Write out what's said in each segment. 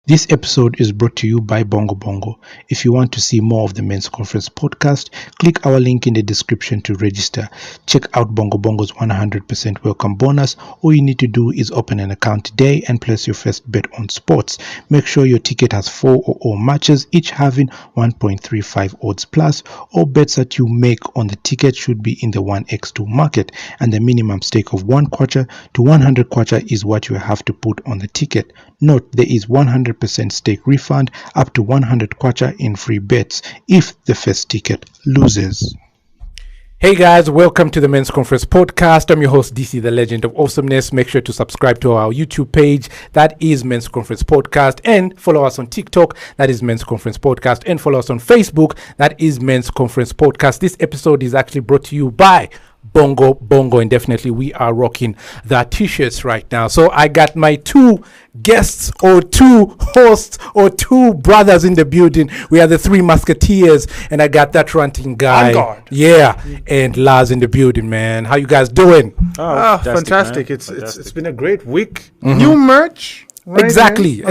This episode is brought to you by BONGO. If you want to see more of the Men's Conference podcast, click our link in the description to register. Check out Bongo's 100% welcome bonus. All you need to do is open an account today and place your first bet on sports. Make sure your ticket has 4 or all matches, each having 1.35 odds plus. All bets that you make on the ticket should be in the 1x2 market, and the minimum stake of 1 kwacha to 100 kwacha is what you have to put on the ticket. Note, there is 100% stake refund up to 100 kwacha in free bets if the first ticket loses. Hey guys, welcome to the Men's Conference podcast. I'm your host DC, the legend of awesomeness. Make sure to subscribe to our YouTube page, that is Men's Conference podcast, and follow us on TikTok, that is Men's Conference podcast, and follow us on Facebook, that is Men's Conference podcast. This episode is actually brought to you by Bongo, and definitely we are rocking the t-shirts right now. So I got my 2 guests or 2 hosts or 2 brothers in the building. We are the 3 musketeers, and I got that ranting guy, and Lars in the building. Man, how you guys doing? Fantastic. It's been a great week. New merch, right? Exactly,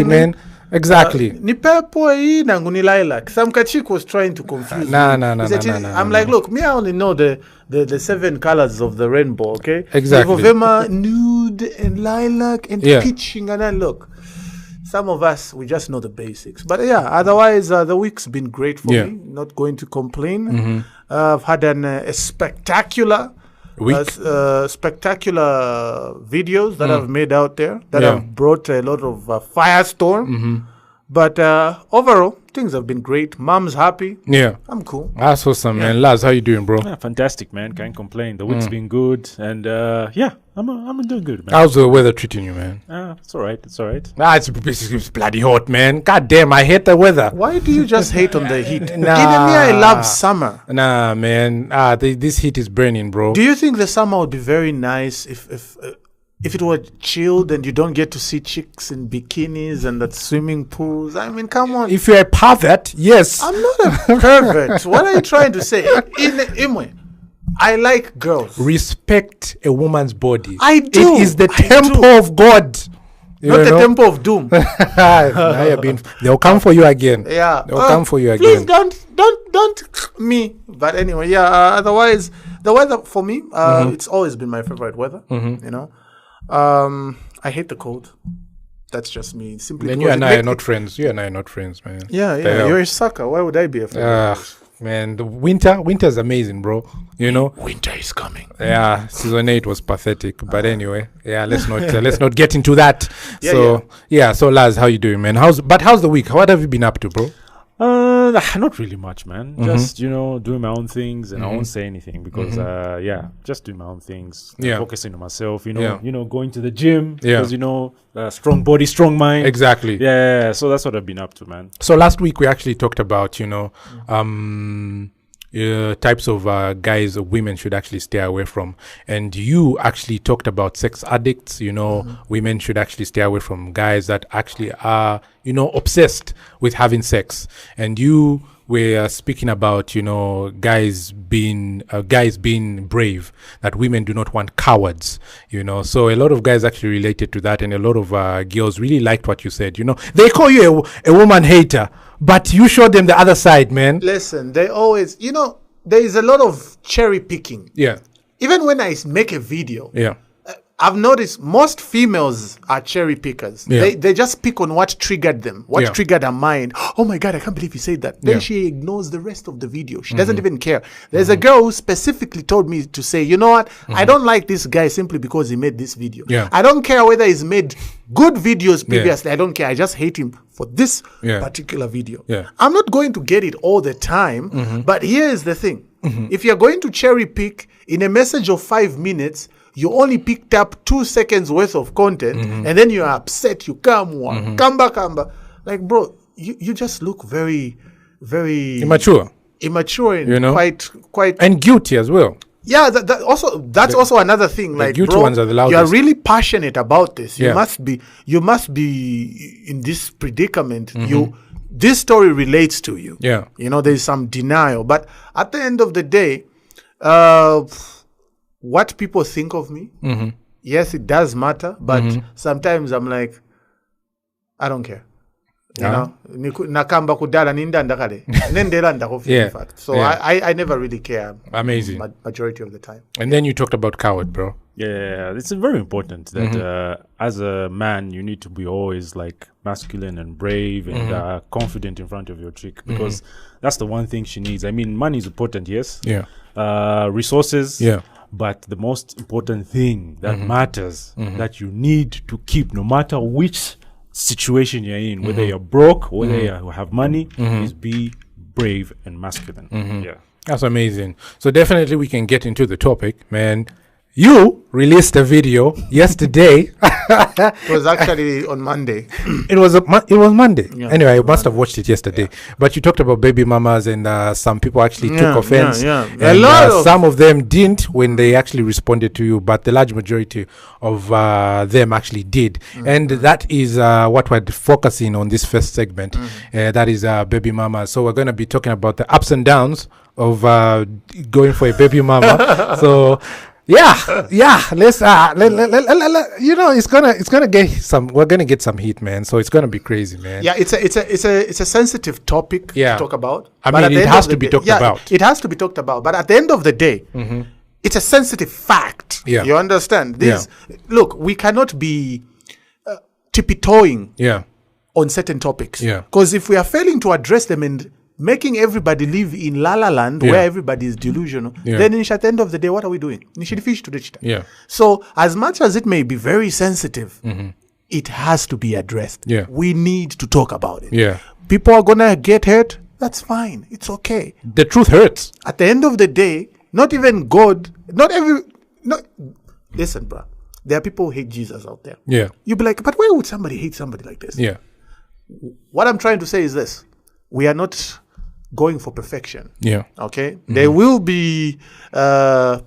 man. Exactly. Nipepo hii na ngunilaila. Some Kachik was trying to confuse me. I'm like, look, me I only know the 7 colors of the rainbow, okay? Exactly. Vema, nude and lilac and pitching, and then look. Some of us, we just know the basics. But yeah, otherwise, the week's been great for me. Not going to complain. I've had a spectacular week. Spectacular videos that I've made out there that have brought a lot of firestorm. But overall, things have been great. Mom's happy. Yeah. I'm cool. That's awesome, man. Laz, how you doing, bro? Yeah, fantastic, man. Can't complain. The week's been good. And I'm doing good, man. How's the weather treating you, man? It's all right. It's bloody hot, man. God damn, I hate the weather. Why do you just hate on the heat? Even me, I love summer. Nah, man. This heat is burning, bro. Do you think the summer would be very nice if it were chilled and you don't get to see chicks in bikinis and at swimming pools? I mean, come on. If you're a pervert, yes. I'm not a pervert. What are you trying to say? Imwe, I like girls. Respect a woman's body. I do. It is the temple of God. Not the temple of doom. They'll come for you again. Yeah. They'll come for you please again. don't me. But anyway, otherwise, the weather for me, it's always been my favorite weather, you know. I hate the cold. That's just me. Simply then you and I are not friends. You and I are not friends, man. Yeah. You're a sucker. Why would I be a friend? Man, the winter's amazing, bro. You know, winter is coming. Yeah, season 8 was pathetic, but anyway, let's not get into that. So Laz, how you doing, man? How's the week? What have you been up to, bro? Not really much, man. Just doing my own things, and I won't say anything because just doing my own things. Focusing on myself. Going to the gym because strong body, strong mind. Exactly. Yeah. So that's what I've been up to, man. So last week we actually talked about types of guys or women should actually stay away from, and you actually talked about sex addicts. Women should actually stay away from guys that actually are obsessed with having sex, and you were speaking about guys being brave, that women do not want cowards. So a lot of guys actually related to that, and a lot of girls really liked what you said. They call you a woman hater, but you showed them the other side, man. Listen, they always, there is a lot of cherry picking. Yeah. Even when I make a video, I've noticed most females are cherry pickers. Yeah. They just pick on what triggered them, what triggered her mind. Oh my God, I can't believe you said that. Then she ignores the rest of the video. She doesn't even care. There's a girl who specifically told me to say, you know what? I don't like this guy simply because he made this video. Yeah. I don't care whether he's made good videos previously. I don't care. I just hate him for this particular video. Yeah. I'm not going to get it all the time, but here is the thing. If you're going to cherry pick in a message of 5 minutes, you only picked up 2 seconds worth of content, and then you're upset. You come back. Like, bro, you just look very, very immature, and quite and guilty as well. Yeah, that's also another thing. Like, guilty bro, ones are the loudest. You are really passionate about this. You must be in this predicament. This story relates to you. Yeah, there's some denial, but at the end of the day, what people think of me, yes, it does matter, but sometimes I'm like, I don't care. You know, nakamba kudala nindanda kale, nendelanda kofi in fact. So I never really care. Amazing. Majority of the time. And then you talked about coward, bro. Yeah, it's very important that as a man, you need to be always like masculine and brave and confident in front of your chick, because that's the one thing she needs. I mean, money is important, yes. Yeah. Resources. Yeah. But the most important thing that matters, that you need to keep, no matter which situation you're in, whether you're broke, whether you have money, is be brave and masculine. Yeah. That's amazing. So definitely we can get into the topic, man. You released a video yesterday. It was actually on Monday. It was Monday. Yeah, anyway, I must have watched it yesterday. Yeah. But you talked about baby mamas, and some people actually took offense. Yeah. And, some of them didn't when they actually responded to you, but the large majority of them actually did. And that is what we're focusing on this first segment. That is baby mamas. So we're going to be talking about the ups and downs of going for a baby mama. So let's you know, it's gonna get some, we're gonna get some heat, man, so it's gonna be crazy, man. It's a sensitive topic to talk about. I mean, it has to be talked about. It has to be talked about, but at the end of the day, it's a sensitive fact. You understand this? Look, we cannot be tippy-toeing on certain topics, because if we are failing to address them and making everybody live in La La Land where everybody is delusional, then at the end of the day, what are we doing? So as much as it may be very sensitive, it has to be addressed. We need to talk about it. People are going to get hurt. That's fine. It's okay. The truth hurts. At the end of the day, not even God, listen, bro. There are people who hate Jesus out there. You'll be like, but why would somebody hate somebody like this? What I'm trying to say is this. We are not going for perfection. Okay. There will be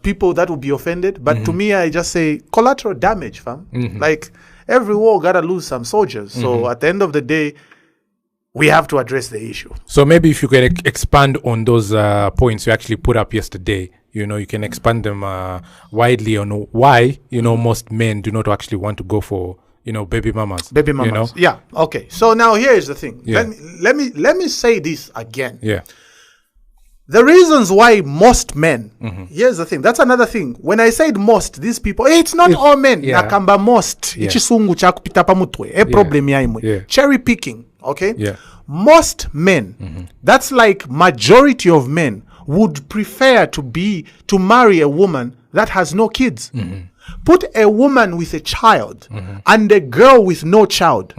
people that will be offended, but to me, I just say collateral damage, fam. Like every war gotta lose some soldiers. So at the end of the day, we have to address the issue. So maybe if you can expand on those points you actually put up yesterday, you know, you can expand them widely on why, you know, most men do not actually want to go for, you know, baby mamas. You know? Yeah. Okay. So now here is the thing. Let me say this again. The reasons why most men, here's the thing. That's another thing. When I said most, these people, it's not all men. Nakamba most. Ichisungu cha kupita pamutwe. Problem yaimwe. Cherry picking. Okay. Most men, that's like majority of men would prefer to marry a woman that has no kids. Put a woman with a child and a girl with no child.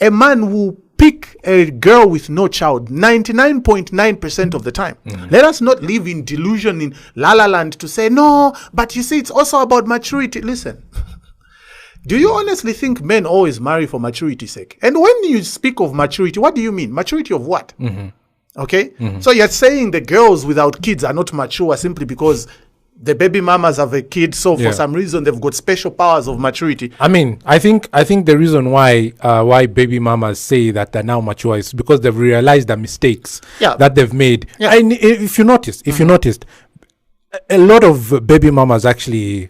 A man will pick a girl with no child 99.9% of the time. Let us not live in delusion in La La Land to say, no, but you see, it's also about maturity. Listen, do you honestly think men always marry for maturity's sake? And when you speak of maturity, what do you mean? Maturity of what? Okay? So you're saying the girls without kids are not mature simply because the baby mamas have a kid, so for some reason they've got special powers of maturity. I mean, I think the reason why baby mamas say that they're now mature is because they've realized the mistakes that they've made. And if you noticed, a lot of baby mamas actually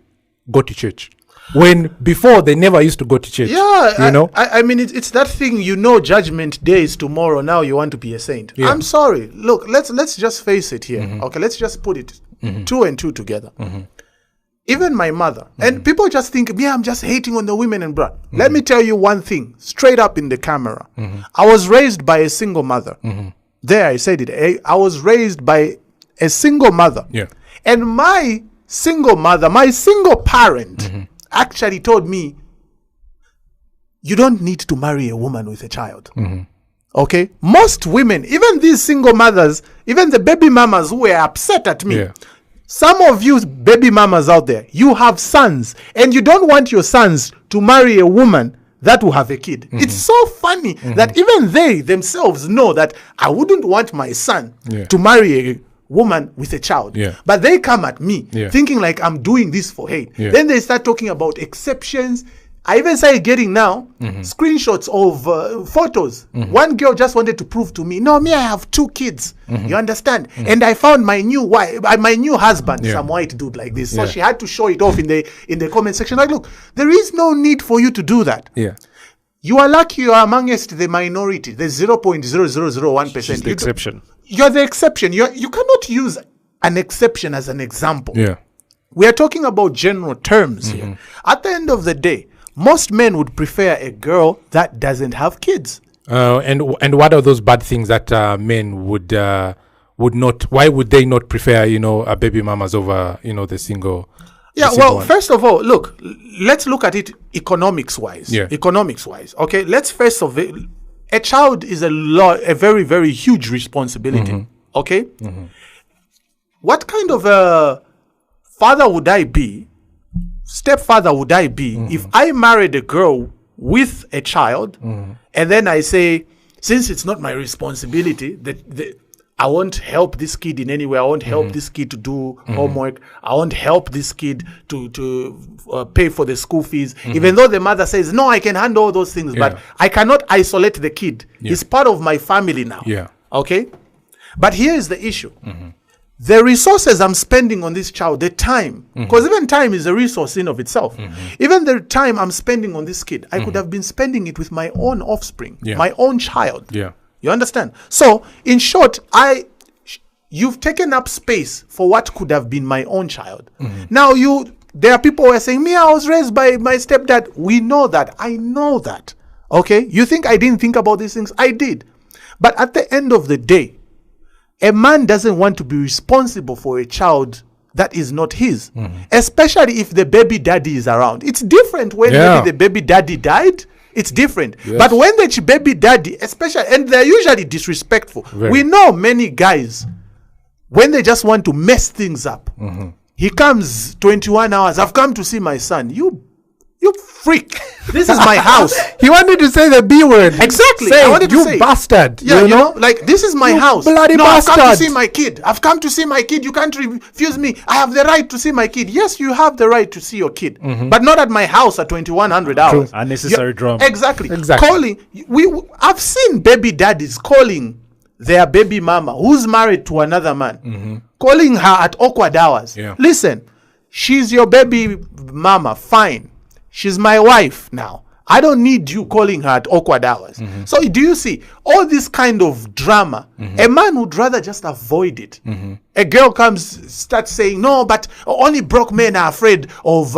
go to church, when before they never used to go to church. You know, I mean, it's that thing. You know, judgment day is tomorrow. Now you want to be a saint. I'm sorry. Look, let's just face it here. Okay, let's just put it. 2 and 2 together. Even my mother, and people just think, I'm just hating on the women and bro. Let me tell you one thing, straight up in the camera. I was raised by a single mother. There, I said it. I was raised by a single mother. And my single mother, my single parent, actually told me, you don't need to marry a woman with a child. Okay? Most women, even these single mothers, even the baby mamas who were upset at me, some of you baby mamas out there, you have sons, and you don't want your sons to marry a woman that will have a kid. It's so funny that even they themselves know that I wouldn't want my son to marry a woman with a child. But they come at me thinking like I'm doing this for hate. Then they start talking about exceptions. I even started getting now screenshots of photos. One girl just wanted to prove to me, no, me, I have 2 kids. You understand? And I found my new wife, my new husband, some white dude like this. So she had to show it off in the comment section. Like, look, there is no need for you to do that. You are lucky you are amongst the minority, the 0.0001%. She's the exception. You're the exception. You cannot use an exception as an example. Yeah. We are talking about general terms here. At the end of the day, most men would prefer a girl that doesn't have kids. And what are those bad things that men would not? Why would they not prefer, a baby mamas over, the single? Yeah, well, first of all, look, let's look at it economics wise. Yeah. Economics wise. Okay, let's first of it, a child is a very, very huge responsibility. Okay? What kind of a father would I be, stepfather would I be, if I married a girl with a child and then I say, since it's not my responsibility, I won't help this kid in any way. I won't help this kid to do homework. I won't help this kid to pay for the school fees. Even though the mother says, no, I can handle all those things, but I cannot isolate the kid. He's part of my family now. Yeah. Okay? But here is the issue. The resources I'm spending on this child, the time, because even time is a resource in of itself. Even the time I'm spending on this kid, I could have been spending it with my own offspring, my own child. Yeah. You understand? So, in short, you've taken up space for what could have been my own child. Now, there are people who are saying, I was raised by my stepdad. We know that. I know that. Okay? You think I didn't think about these things? I did. But at the end of the day, a man doesn't want to be responsible for a child that is not his, especially if the baby daddy is around. It's different when maybe the baby daddy died. It's different. Yes. But when the baby daddy, especially, and they're usually disrespectful. We know many guys, when they just want to mess things up, he comes 21 hours, I've come to see my son. You freak. This is my house. He wanted to say the B word. Exactly. Say, I wanted to say, you bastard. Yeah, you know, like, this is my house. Bloody bastard. I've come to see my kid. I've come to see my kid. You can't refuse me. I have the right to see my kid. Yes, you have the right to see your kid, but not at my house at 2100 hours. True. Unnecessary drama. Exactly. Calling. I've seen baby daddies calling their baby mama who's married to another man, calling her at awkward hours. Yeah. Listen, she's your baby mama. Fine. She's my wife now. I don't need you calling her at awkward hours. So do you see all this kind of drama? A man would rather just avoid it. A girl starts saying, no, but only broke men are afraid of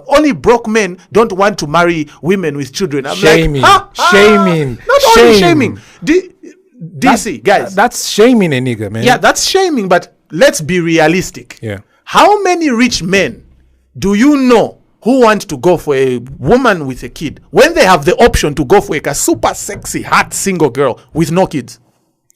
only broke men don't want to marry women with children. I'm shaming. Like, shaming. Not only shaming. DC, guys. That's shaming a nigga, man. Yeah, that's shaming, but let's be realistic. Yeah. How many rich men do you know who want to go for a woman with a kid when they have the option to go for a super sexy, hot single girl with no kids?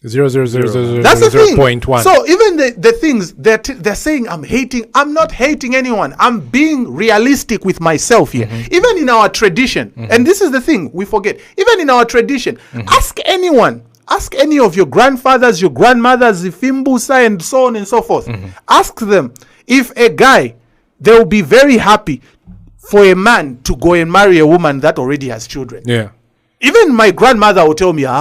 0.000. That's the thing. 0.1. So even the things they're saying, I'm hating. I'm not hating anyone. I'm being realistic with myself here. Even in our tradition, and this is the thing we forget. Even in our tradition, ask anyone. Ask any of your grandfathers, your grandmothers, Ifimbusa, and so on and so forth. Ask them if a guy, they will be very happy for a man to go and marry a woman that already has children. Yeah. Even my grandmother will tell me, my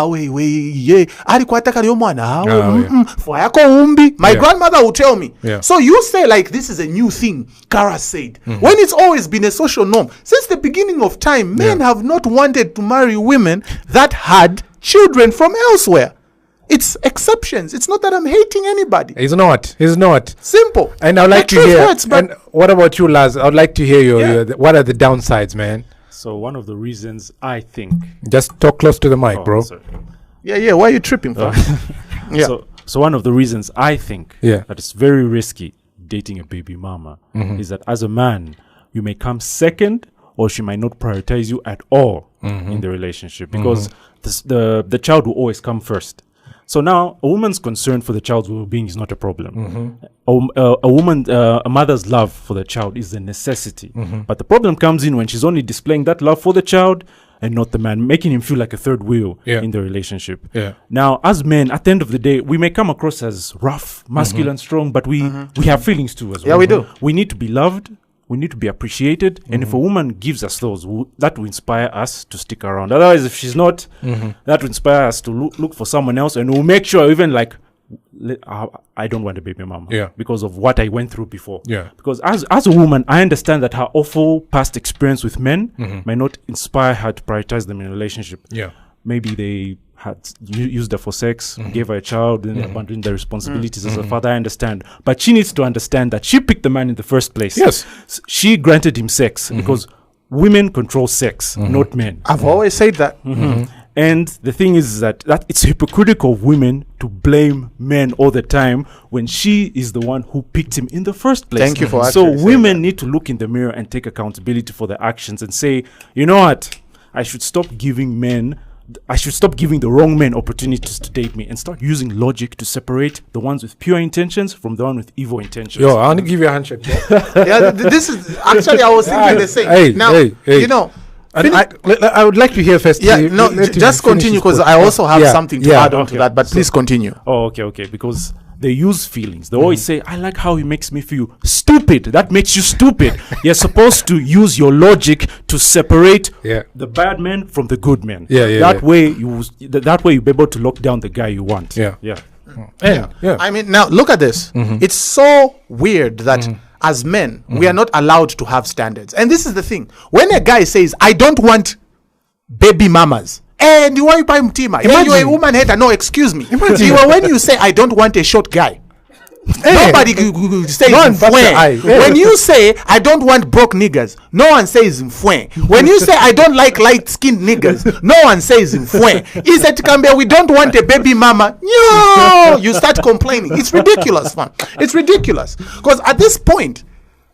grandmother will tell me. Yeah. So you say like this is a new thing, Kara said. When it's always been a social norm. Since the beginning of time, men have not wanted to marry women that had children from elsewhere. It's exceptions. It's not that I'm hating anybody. He's not. Simple. And I'd like to hear. Hurts, and what about you, Laz? I'd like to hear your what are the downsides, man? So one of the reasons I think. Just talk close to the mic, bro. Sorry. Yeah. Why are you tripping, for? Yeah. So one of the reasons I think that it's very risky dating a baby mama is that as a man, you may come second, or she might not prioritize you at all in the relationship because the child will always come first. So now a woman's concern for the child's well-being is not a problem. A mother's love for the child is a necessity. But the problem comes in when she's only displaying that love for the child and not the man, making him feel like a third wheel in the relationship. Yeah. Now, as men, at the end of the day, we may come across as rough, masculine, strong, but we have feelings too as well. Yeah, we do. We need to be loved. We need to be appreciated. And if a woman gives us those, that will inspire us to stick around. Otherwise, if she's not, that will inspire us to look for someone else. And we'll make sure even like I don't want a baby mama. Yeah. Because of what I went through before. Yeah. Because as a woman, I understand that her awful past experience with men might not inspire her to prioritize them in a relationship. Yeah. Maybe they had used her for sex, gave her a child, then abandoned their responsibilities as a father. I understand. But she needs to understand that she picked the man in the first place. Yes. She granted him sex because women control sex, not men. I've always said that. And the thing is that it's hypocritical of women to blame men all the time when she is the one who picked him in the first place. Thank you for So actually saying women need to look in the mirror and take accountability for their actions and say, you know what? I should stop giving the wrong men opportunities to date me and start using logic to separate the ones with pure intentions from the one with evil intentions. Yo, I want to give you a handshake. Yeah, this is actually I was thinking the same. Now, you know, and I would like to hear first. Yeah, no, just continue because I also have something to add on to that. But please continue. Oh, okay. Because they use feelings. They always say, "I like how he makes me feel stupid." That makes you stupid. You're supposed to use your logic to separate the bad men from the good men. That way you'll be able to lock down the guy you want. Yeah. I mean, now look at this. It's so weird that as men, we are not allowed to have standards. And this is the thing. When a guy says, I don't want baby mamas, and you want to mtima, you're a woman hater. No, excuse me. When you say, I don't want a short guy, nobody says mfwe. When you say I don't want broke niggas, no one says mfwe. When you say I don't like light-skinned niggas, no one says mfwe. Is it Kambia, we don't want a baby mama? No, you start complaining. It's ridiculous, man. It's ridiculous. Because at this point,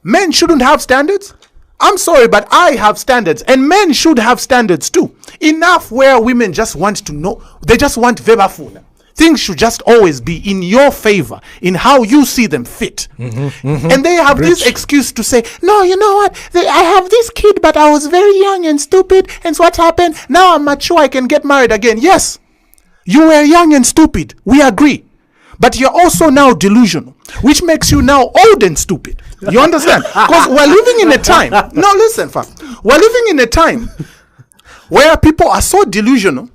men shouldn't have standards. I'm sorry, but I have standards, and men should have standards too. Enough where women just want to know, they just want vebafuna. Things should just always be in your favor, in how you see them fit. And they have this excuse to say, no, you know what? I have this kid, but I was very young and stupid. And so what happened? Now I'm mature, I can get married again. Yes, you were young and stupid. We agree. But you're also now delusional, which makes you now old and stupid. You understand? Because we're living in a time. No, listen, fam. We're living in a time where people are so delusional.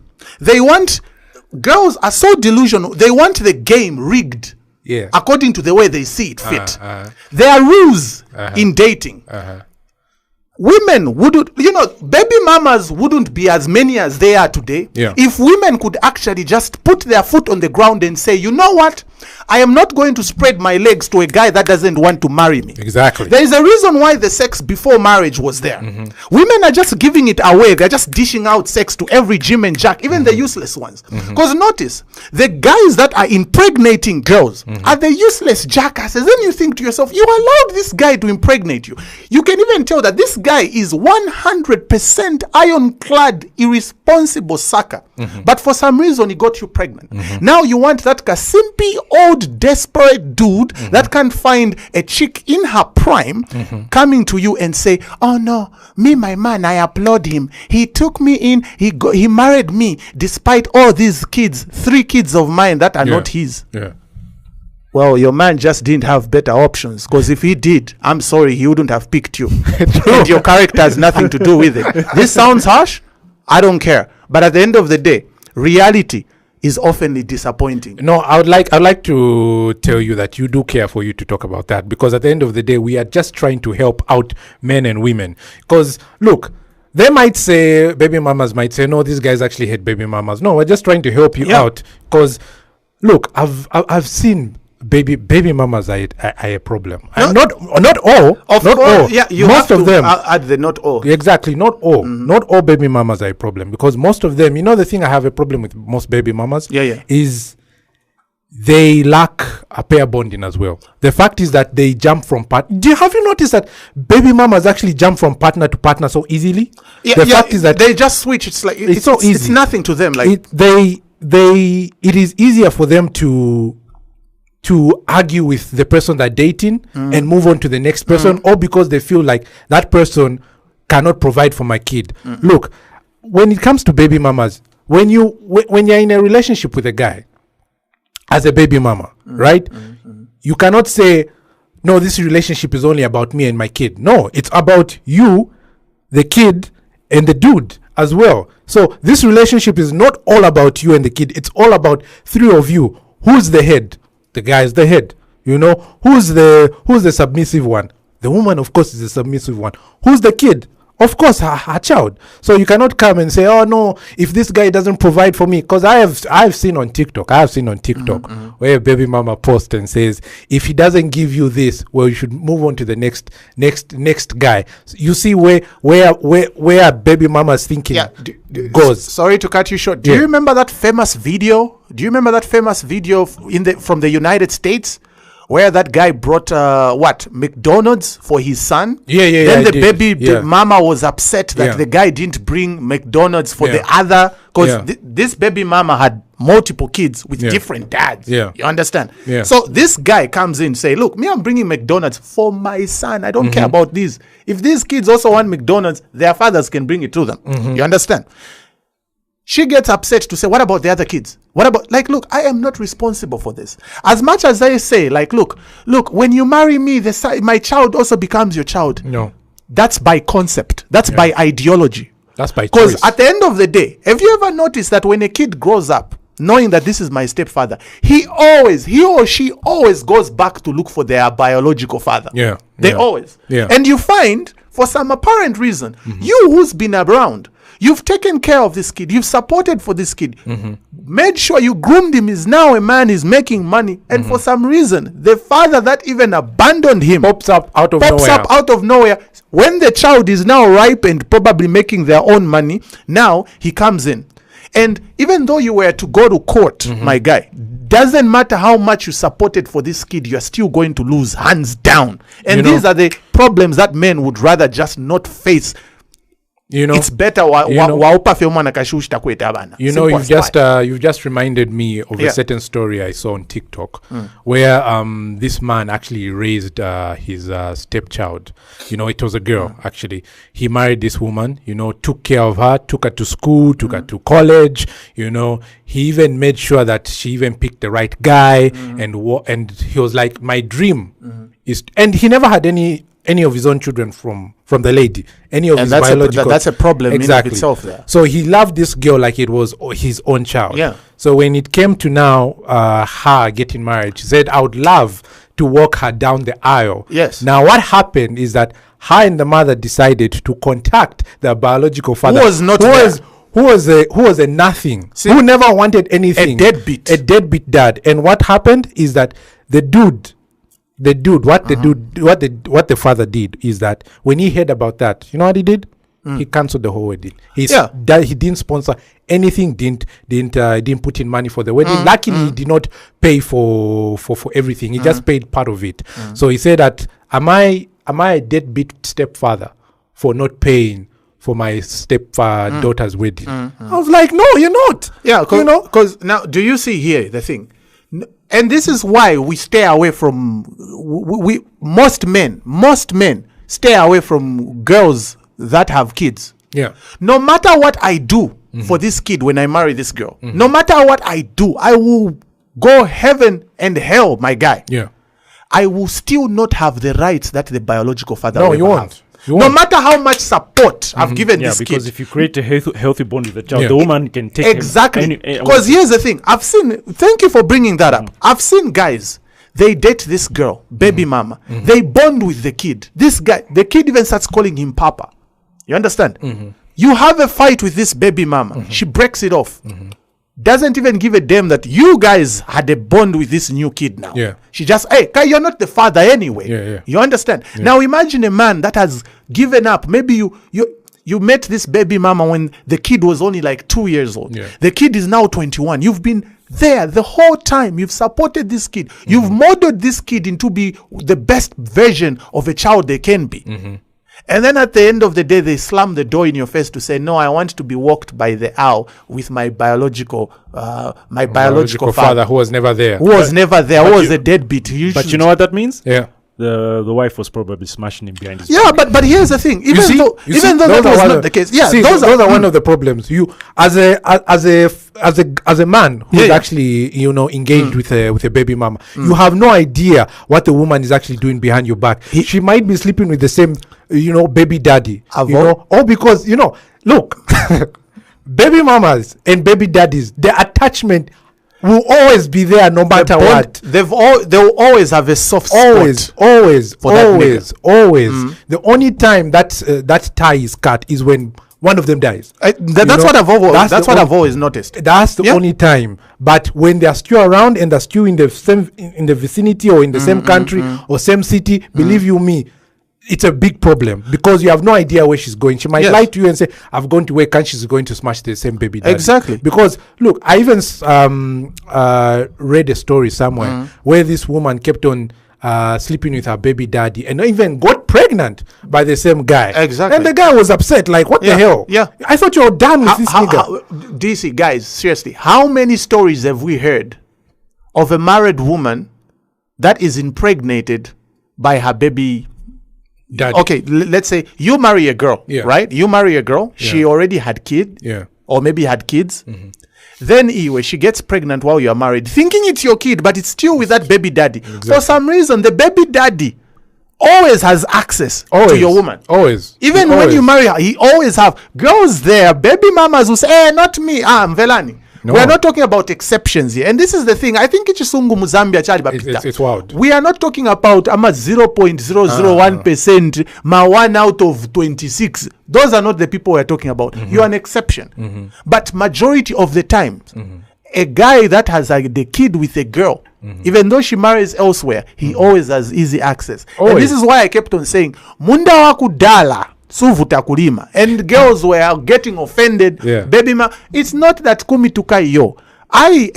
Girls are so delusional. They want the game rigged according to the way they see it fit. There are rules in dating. Women wouldn't, baby mamas wouldn't be as many as they are today if women could actually just put their foot on the ground and say, you know what? I am not going to spread my legs to a guy that doesn't want to marry me. Exactly. There is a reason why the sex before marriage was there. Women are just giving it away. They're just dishing out sex to every Jim and Jack, even the useless ones. Because notice, the guys that are impregnating girls are the useless jackasses. Then you think to yourself, you allowed this guy to impregnate you. You can even tell that this guy is 100% ironclad, irresponsible sucker. But for some reason, he got you pregnant. Now you want that simpy old desperate dude that can't find a chick in her prime coming to you and say, oh no, me, my man, I applaud him. He took me in, he married me despite all these kids, 3 kids of mine that are not his. Well, your man just didn't have better options, because if he did, I'm sorry, he wouldn't have picked you. And your character has nothing to do with it. This sounds harsh. I don't care. But at the end of the day, reality is often disappointing. No, I'd like to tell you that you do care for you to talk about that, because at the end of the day, we are just trying to help out men and women. Because look, they might say, baby mamas might say, no, these guys actually hate baby mamas. No, we're just trying to help you out. Because look, I've seen baby mamas are a problem. And not all. Not all. Yeah, you most have of to them. add the not all. Exactly, not all. Not all baby mamas are a problem, because most of them, the thing I have a problem with most baby mamas is they lack a pair bonding as well. The fact is that they jump from have you noticed that baby mamas actually jump from partner to partner so easily? The fact is that they just switch. It's like it's so easy. It's nothing to them. Like it is easier for them to argue with the person they're dating and move on to the next person, or because they feel like that person cannot provide for my kid. Look, when it comes to baby mamas, when you're in a relationship with a guy as a baby mama, right? You cannot say, no, this relationship is only about me and my kid. No, it's about you, the kid, and the dude as well. So this relationship is not all about you and the kid. It's all about 3 of you. Who's the head? The guy is the head. You know, who's the submissive one? The woman, of course, is the submissive one. Who's the kid? Of course, her child. So you cannot come and say, oh no, if this guy doesn't provide for me, because I've seen on TikTok where a baby mama posts and says, if he doesn't give you this, well, you should move on to the next guy. So you see where baby mama's thinking goes. Sorry to cut you short. Do you remember that famous video? From the United States? Where that guy brought McDonald's for his son. Then the baby mama was upset that the guy didn't bring McDonald's for the other, because this baby mama had multiple kids with different dads. You understand? So this guy comes in, say, look, I'm bringing McDonald's for my son. I don't care about these. If these kids also want McDonald's, their fathers can bring it to them. You understand? She gets upset to say, what about the other kids? What about, look, I am not responsible for this. As much as I say, look, when you marry me, my child also becomes your child. No. That's by concept. That's by ideology. That's by choice. Because at the end of the day, have you ever noticed that when a kid grows up, knowing that this is my stepfather, he or she always goes back to look for their biological father. They always. And you find, for some apparent reason, you who's been around, you've taken care of this kid. You've supported for this kid. Made sure you groomed him. Is now a man. Is making money. And for some reason, the father that even abandoned him pops up out of nowhere. When the child is now ripe and probably making their own money, now he comes in. And even though you were to go to court, my guy, doesn't matter how much you supported for this kid, you're still going to lose hands down. And these are the problems that men would rather just not face. It's better you've just reminded me of a certain story I saw on TikTok where this man actually raised his stepchild. It was a girl actually. He married this woman, took care of her, took her to school, took her to college, he even made sure that she even picked the right guy, and he was like, my dream is, and he never had any of his own children from the lady, any of his biological. That's a problem in of itself there. So he loved this girl like it was his own child. So when it came to now her getting married, she said, I would love to walk her down the aisle. Now what happened is that her and the mother decided to contact the biological father, who was a nothing. See, who never wanted anything. A deadbeat dad. And what happened is that what the father did is that when he heard about that, you know what he did? He cancelled the whole wedding. He didn't sponsor anything, didn't put in money for the wedding. Luckily, he did not pay for everything. He just paid part of it. So he said that, am I a deadbeat stepfather for not paying for my daughter's wedding? I was like, no, you're not. Because now, do you see here the thing? And this is why we stay away from most men stay away from girls that have kids. No matter what I do for this kid when I marry this girl, no matter what I do, I will go heaven and hell, my guy. I will still not have the rights that the biological father will have. You won't. No matter how much support I've given this kid. Because if you create a healthy bond with the child, the woman can take exactly. Because here's the thing. Thank you for bringing that up. I've seen guys, they date this girl, baby mama. They bond with the kid. The kid even starts calling him papa. You understand? You have a fight with this baby mama. She breaks it off. Doesn't even give a damn that you guys had a bond with this new kid now. She just, hey, you're not the father anyway. You understand? Now imagine a man that has given up. Maybe you met this baby mama when the kid was only like 2 years old. The kid is now 21. You've been there the whole time. You've supported this kid. You've molded this kid into be the best version of a child they can be. And then at the end of the day, they slam the door in your face to say, no, I want to be walked by the aisle with my biological father who was never there. Who was a deadbeat. But you know what that means? The wife was probably smashing him behind his back. But here's the thing. Even though that was not the case. Those are one of the problems. You as a man who's actually engaged with a baby mama, you have no idea what the woman is actually doing behind your back. She might be sleeping with the same baby daddy. Or because look, baby mamas and baby daddies, their attachment will always be there no matter what. They'll always have a soft spot. Always. The only time that tie is cut is when one of them dies. That's what I've always noticed. That's the only time. But when they are still around and they're still in the same in the vicinity or in the same country or same city, believe you me, it's a big problem because you have no idea where she's going. She might lie to you and say, I've gone to work and she's going to smash the same baby daddy. Exactly. Because look, I even read a story somewhere where this woman kept on sleeping with her baby daddy and even got pregnant by the same guy. Exactly. And the guy was upset, like, what the hell? Yeah. I thought you were done with this nigga. DC, guys, seriously, how many stories have we heard of a married woman that is impregnated by her baby daddy? Okay, let's say you marry a girl, right? You marry a girl, she already had kid, or maybe had kids. Then she gets pregnant while you are married, thinking it's your kid, but it's still with that baby daddy. Exactly. For some reason, the baby daddy always has access to your woman. Always. Even when you marry her, he always have girls there, baby mamas who say, hey, not me, I'm Velani. No. We are not talking about exceptions here. And this is the thing. I think it's wild. We are not talking about 0.001%, ma 1 out of 26. Those are not the people we're talking about. You are an exception. But majority of the time, a guy that has the kid with a girl, even though she marries elsewhere, he always has easy access. And this is why I kept on saying, Munda wakudala. Suvuta kulima, and girls were getting offended. Baby ma, it's not that kumi tukai yo. I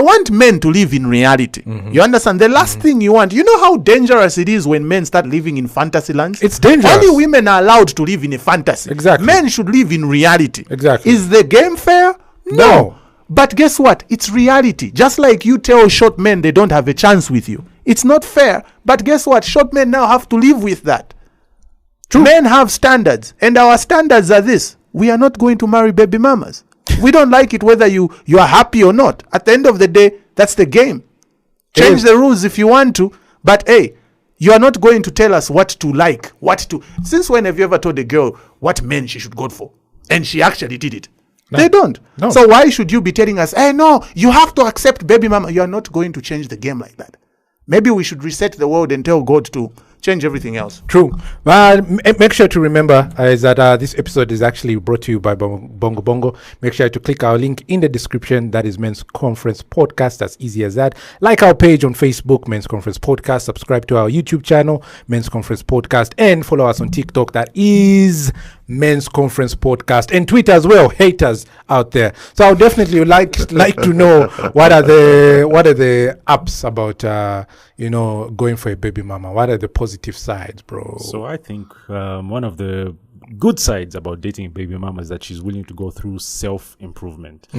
want men to live in reality. You understand? The last thing you want, you know how dangerous it is when men start living in fantasy lands? It's dangerous. Only women are allowed to live in a fantasy. Exactly. Men should live in reality. Exactly. Is the game fair? No. But guess what? It's reality. Just like you tell short men they don't have a chance with you. It's not fair. But guess what? Short men now have to live with that. True. Men have standards, and our standards are this: we are not going to marry baby mamas. We don't like it whether you are happy or not. At the end of the day, that's the game. Change the rules if you want to, but hey, you are not going to tell us what to like, Since when have you ever told a girl what men she should go for, and she actually did it? No. They don't. No. So why should you be telling us, hey, no, you have to accept baby mama? You are not going to change the game like that. Maybe we should reset the world and tell God to change everything else. True. But make sure to remember is that this episode is actually brought to you by Bongo Bongo. Make sure to click our link in the description. That is Men's Conference Podcast. That's easy as that. Like our page on Facebook, Men's Conference Podcast. Subscribe to our YouTube channel, Men's Conference Podcast. And follow us on TikTok. That is Men's Conference Podcast. And Twitter as well. Haters out there. So I would definitely like to know what are the ups about going for a baby mama. What are the positive sides, bro? So I think one of the good sides about dating a baby mama is that she's willing to go through self-improvement.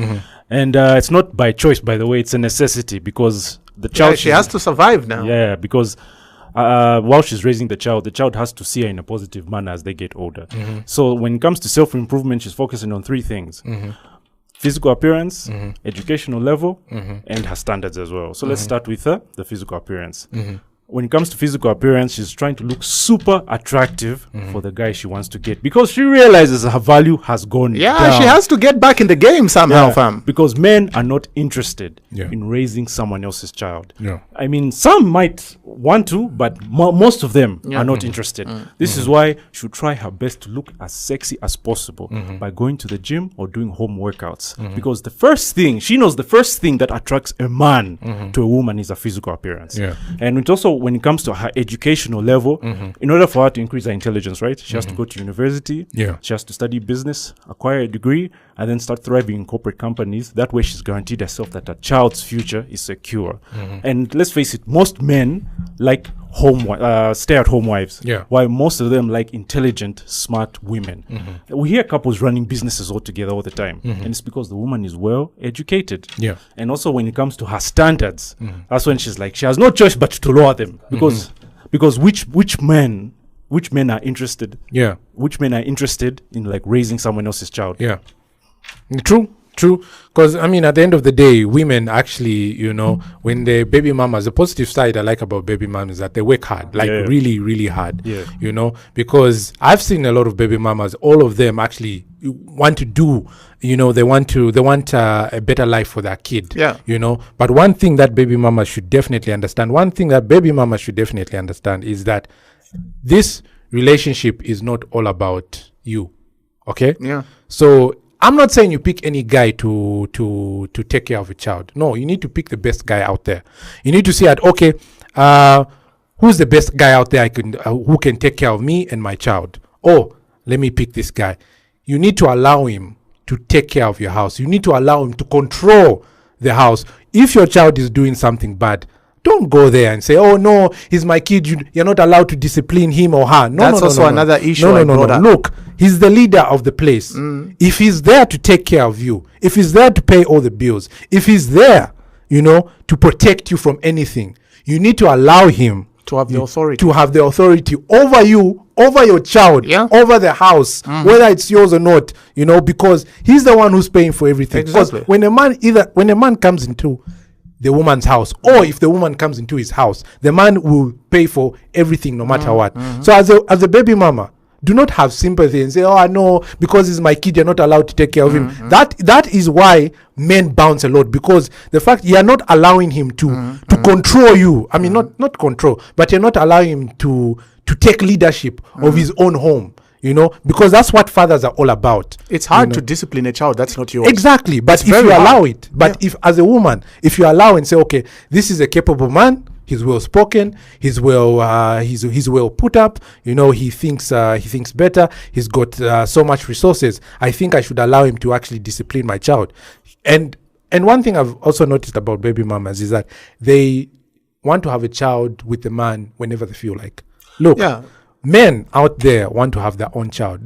And it's not by choice, by the way. It's a necessity because the child... she has to survive now. Yeah, because while she's raising the child has to see her in a positive manner as they get older. So when it comes to self-improvement, she's focusing on three things. Physical appearance, educational level, and her standards as well. So let's start with the physical appearance. When it comes to physical appearance, she's trying to look super attractive for the guy she wants to get because she realizes her value has gone down. She has to get back in the game somehow, fam. Because men are not interested in raising someone else's child. I mean, some might want to, but most of them are not interested. This is why she should try her best to look as sexy as possible by going to the gym or doing home workouts. Because she knows the first thing that attracts a man to a woman is a physical appearance. And it also, when it comes to her educational level, in order for her to increase her intelligence, right? She has to go to university. She has to study business, acquire a degree, and then start thriving in corporate companies. That way she's guaranteed herself that her child's future is secure. And let's face it, most men like stay-at-home wives, while most of them like intelligent, smart women. We hear couples running businesses all together all the time, and it's because the woman is well educated. And also when it comes to her standards, that's when she's like, she has no choice but to lower them because which men are interested? Which men are interested in like raising someone else's child? True. True, because I mean, at the end of the day, women actually, you know, when the baby mamas, the positive side I like about baby mamas is that they work hard, like really, really hard. Yeah. You know, because I've seen a lot of baby mamas. All of them actually want to do. You know, they want a better life for their kid. Yeah. You know, but one thing that baby mamas should definitely understand. Is that this relationship is not all about you. Okay. Yeah. So I'm not saying you pick any guy to take care of a child. No, you need to pick the best guy out there. You need to see that, okay, who's the best guy out there who can take care of me and my child? Oh, let me pick this guy. You need to allow him to take care of your house. You need to allow him to control the house. If your child is doing something bad, don't go there and say, oh no, he's my kid. You're not allowed to discipline him or her. That's also another issue. No. Look, he's the leader of the place. If he's there to take care of you, if he's there to pay all the bills, if he's there, you know, to protect you from anything, you need to allow him to have the authority. To have the authority over you, over your child, over the house, whether it's yours or not, you know, because he's the one who's paying for everything. Exactly. Because when a man comes into the woman's house, or if the woman comes into his house, the man will pay for everything no matter what. So as a baby mama, do not have sympathy and say, oh, I know, because he's my kid, you're not allowed to take care of him. That is why men bounce a lot, because the fact you're not allowing him to control you. I mean, not control, but you're not allowing him to take leadership of his own home. You know, because that's what fathers are all about. It's hard to discipline a child that's not yours. Exactly. But if you allow it, if as a woman, if you allow and say, okay, this is a capable man, he's well spoken, he's well put up, you know, he thinks better, he's got so much resources, I think I should allow him to actually discipline my child. And one thing I've also noticed about baby mamas is that they want to have a child with the man whenever they feel like. Look, men out there want to have their own child.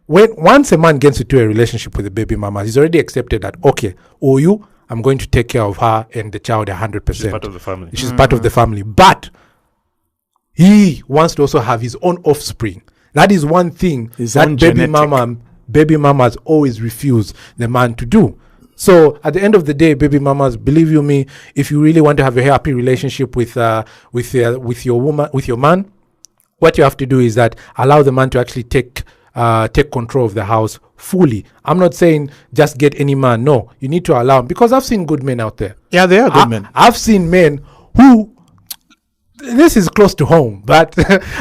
Once a man gets into a relationship with a baby mama, he's already accepted that, okay, I'm going to take care of her and the child 100%. She's part of the family. She's part of the family. But he wants to also have his own offspring. That is one thing that baby mamas always refuse the man to do. So at the end of the day, baby mamas, believe you me, if you really want to have a happy relationship with your man, what you have to do is that allow the man to actually take control of the house fully. I'm not saying just get any man. No, you need to allow him, because I've seen good men out there. Yeah, they are good men. I've seen men who, this is close to home, but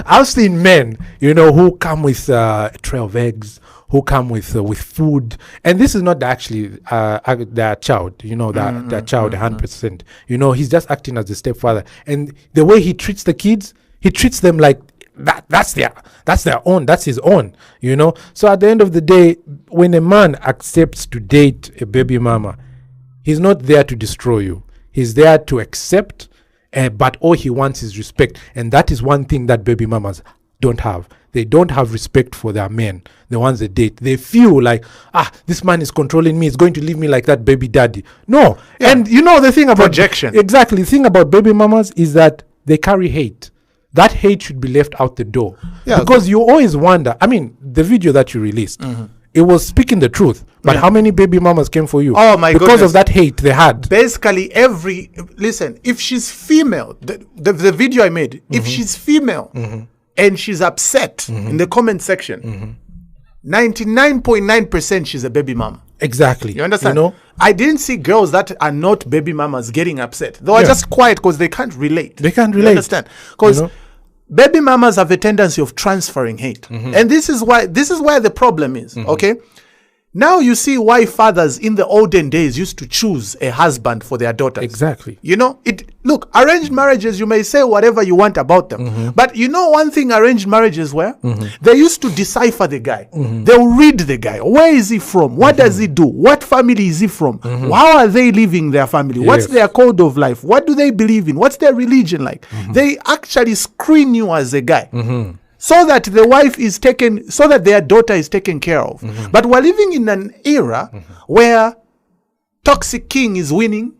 I've seen men, you know, who come with a tray of eggs, who come with food, and this is not actually their child, you know, their child 100%. You know, he's just acting as the stepfather, and the way he treats the kids, he treats them like that's their own, that's his own, you know. So at the end of the day, when a man accepts to date a baby mama, he's not there to destroy you. He's there to accept, but all he wants is respect, and that is one thing that baby mamas don't have. They don't have respect for their men, the ones they date. They feel like, this man is controlling me, he's going to leave me like that baby daddy. No. And you know the thing about projection. Exactly. The thing about baby mamas is that they carry hate. That hate should be left out the door. Yeah, because you always wonder, I mean, the video that you released, it was speaking the truth. But how many baby mamas came for you? Oh my goodness. Because of that hate they had. Basically listen, if she's female, the video I made, if she's female, and she's upset in the comment section, 99.9% she's a baby mama. Exactly. You understand? You know? I didn't see girls that are not baby mamas getting upset. They are just quiet because they can't relate. They can't relate. You understand? Because baby mamas have a tendency of transferring hate. And this is where the problem is. Okay? Now you see why fathers in the olden days used to choose a husband for their daughters. Exactly. You know, look, arranged marriages, you may say whatever you want about them. But you know one thing arranged marriages were? They used to decipher the guy. They'll read the guy. Where is he from? What does he do? What family is he from? How are they living their family? What's their code of life? What do they believe in? What's their religion like? They actually screen you as a guy. So that the wife is taken, so that their daughter is taken care of. But we're living in an era where toxic king is winning.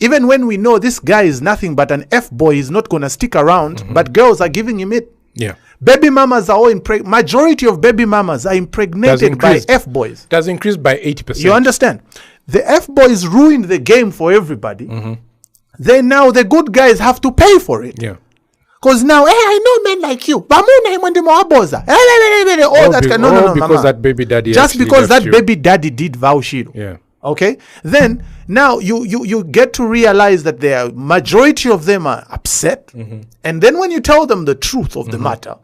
Even when we know this guy is nothing but an F-boy, he's not going to stick around, but girls are giving him it. Yeah. Baby mamas are all majority of baby mamas are impregnated by F-boys. That's increased by 80%. You understand? The F-boys ruined the game for everybody. Mm-hmm. Then now the good guys have to pay for it. Yeah. Because now, hey, I know men like you. All that kind. No, because mama. that baby daddy. Just because that baby daddy did vaushiro. Yeah. Okay. Then now you get to realize that the majority of them are upset, and then when you tell them the truth of the matter,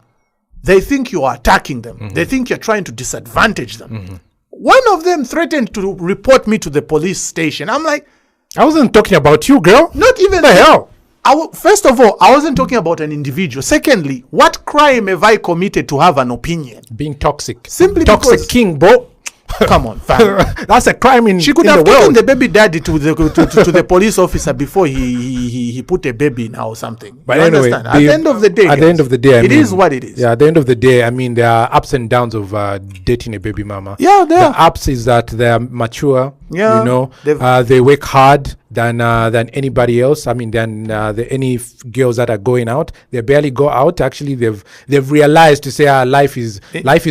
they think you are attacking them. They think you're trying to disadvantage them. One of them threatened to report me to the police station. I'm like, I wasn't talking about you, girl. Not even the hell. First of all, I wasn't talking about an individual. Secondly, what crime have I committed to have an opinion? Being toxic. Simply toxic because king, bro. Come on, fam. That's a crime in She could in have the taken world. the baby daddy to the police officer before he put a baby in her or something. But you anyway, understand? At the end of the day, at the end of the day, it is what it is. Yeah, at the end of the day, I mean, there are ups and downs of dating a baby mama. Yeah, there the are. ups is that they are mature. Yeah, you know, they work hard than anybody else. I mean, than any girls that are going out. They barely go out. Actually, they've realized to say, life is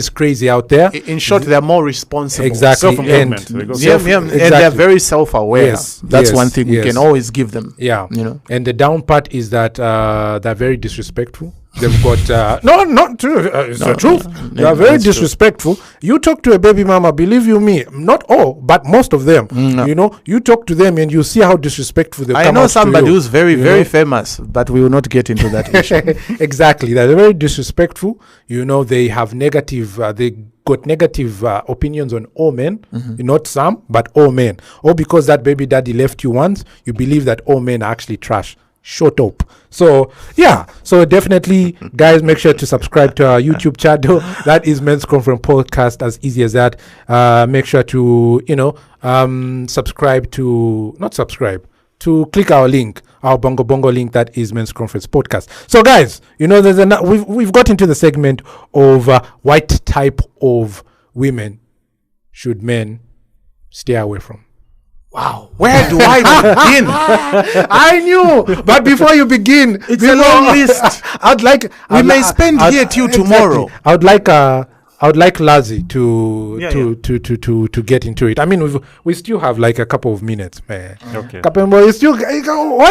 crazy out there. In short, they're more responsible. Exactly. And they're very self-aware. Yes, that's one thing we can always give them. Yeah, you know. And the down part is that they're very disrespectful. They've got not true. It's the truth. They are very disrespectful. True. You talk to a baby mama, believe you me, not all, but most of them. You know, you talk to them and you see how disrespectful they. I know somebody who's very famous, but we will not get into that issue. Exactly, they're very disrespectful. You know, they have negative. They got negative opinions on all men, not some, but all men. Or because that baby daddy left you once, you believe that all men are actually trash. Shut up. So yeah, so definitely guys, make sure to subscribe to our YouTube channel. That is Men's Conference Podcast, as easy as that. Make sure to click our link, our Bongo link. That is Men's Conference Podcast. So guys, you know, we've got into the segment of what type of women should men stay away from. Wow, where do I begin? I knew, but before you begin, it's a long list. We may spend here till tomorrow. Exactly. I would like Lazi to get into it. I mean, we still have like a couple of minutes, man. Okay. Why are